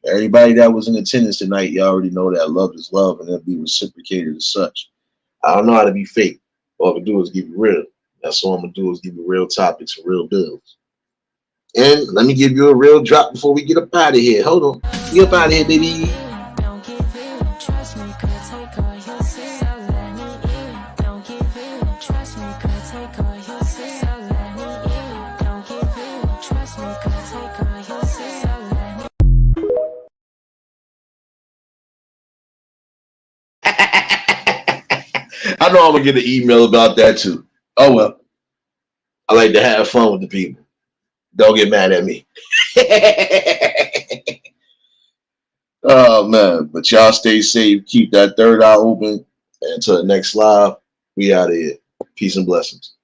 A: Everybody that was in attendance tonight, y'all already know that love is love and it'll be reciprocated as such. I don't know how to be fake. All I can do is give you real. That's all I'm gonna do is give you real topics and real bills. And let me give you a real drop before we get up out of here. Hold on. Get up out of here, baby. I know I'm gonna get an email about that too. Oh well. I like to have fun with the people. Don't get mad at me. Oh man, but y'all stay safe. Keep that third eye open. And until the next live, we out of here. Peace and blessings.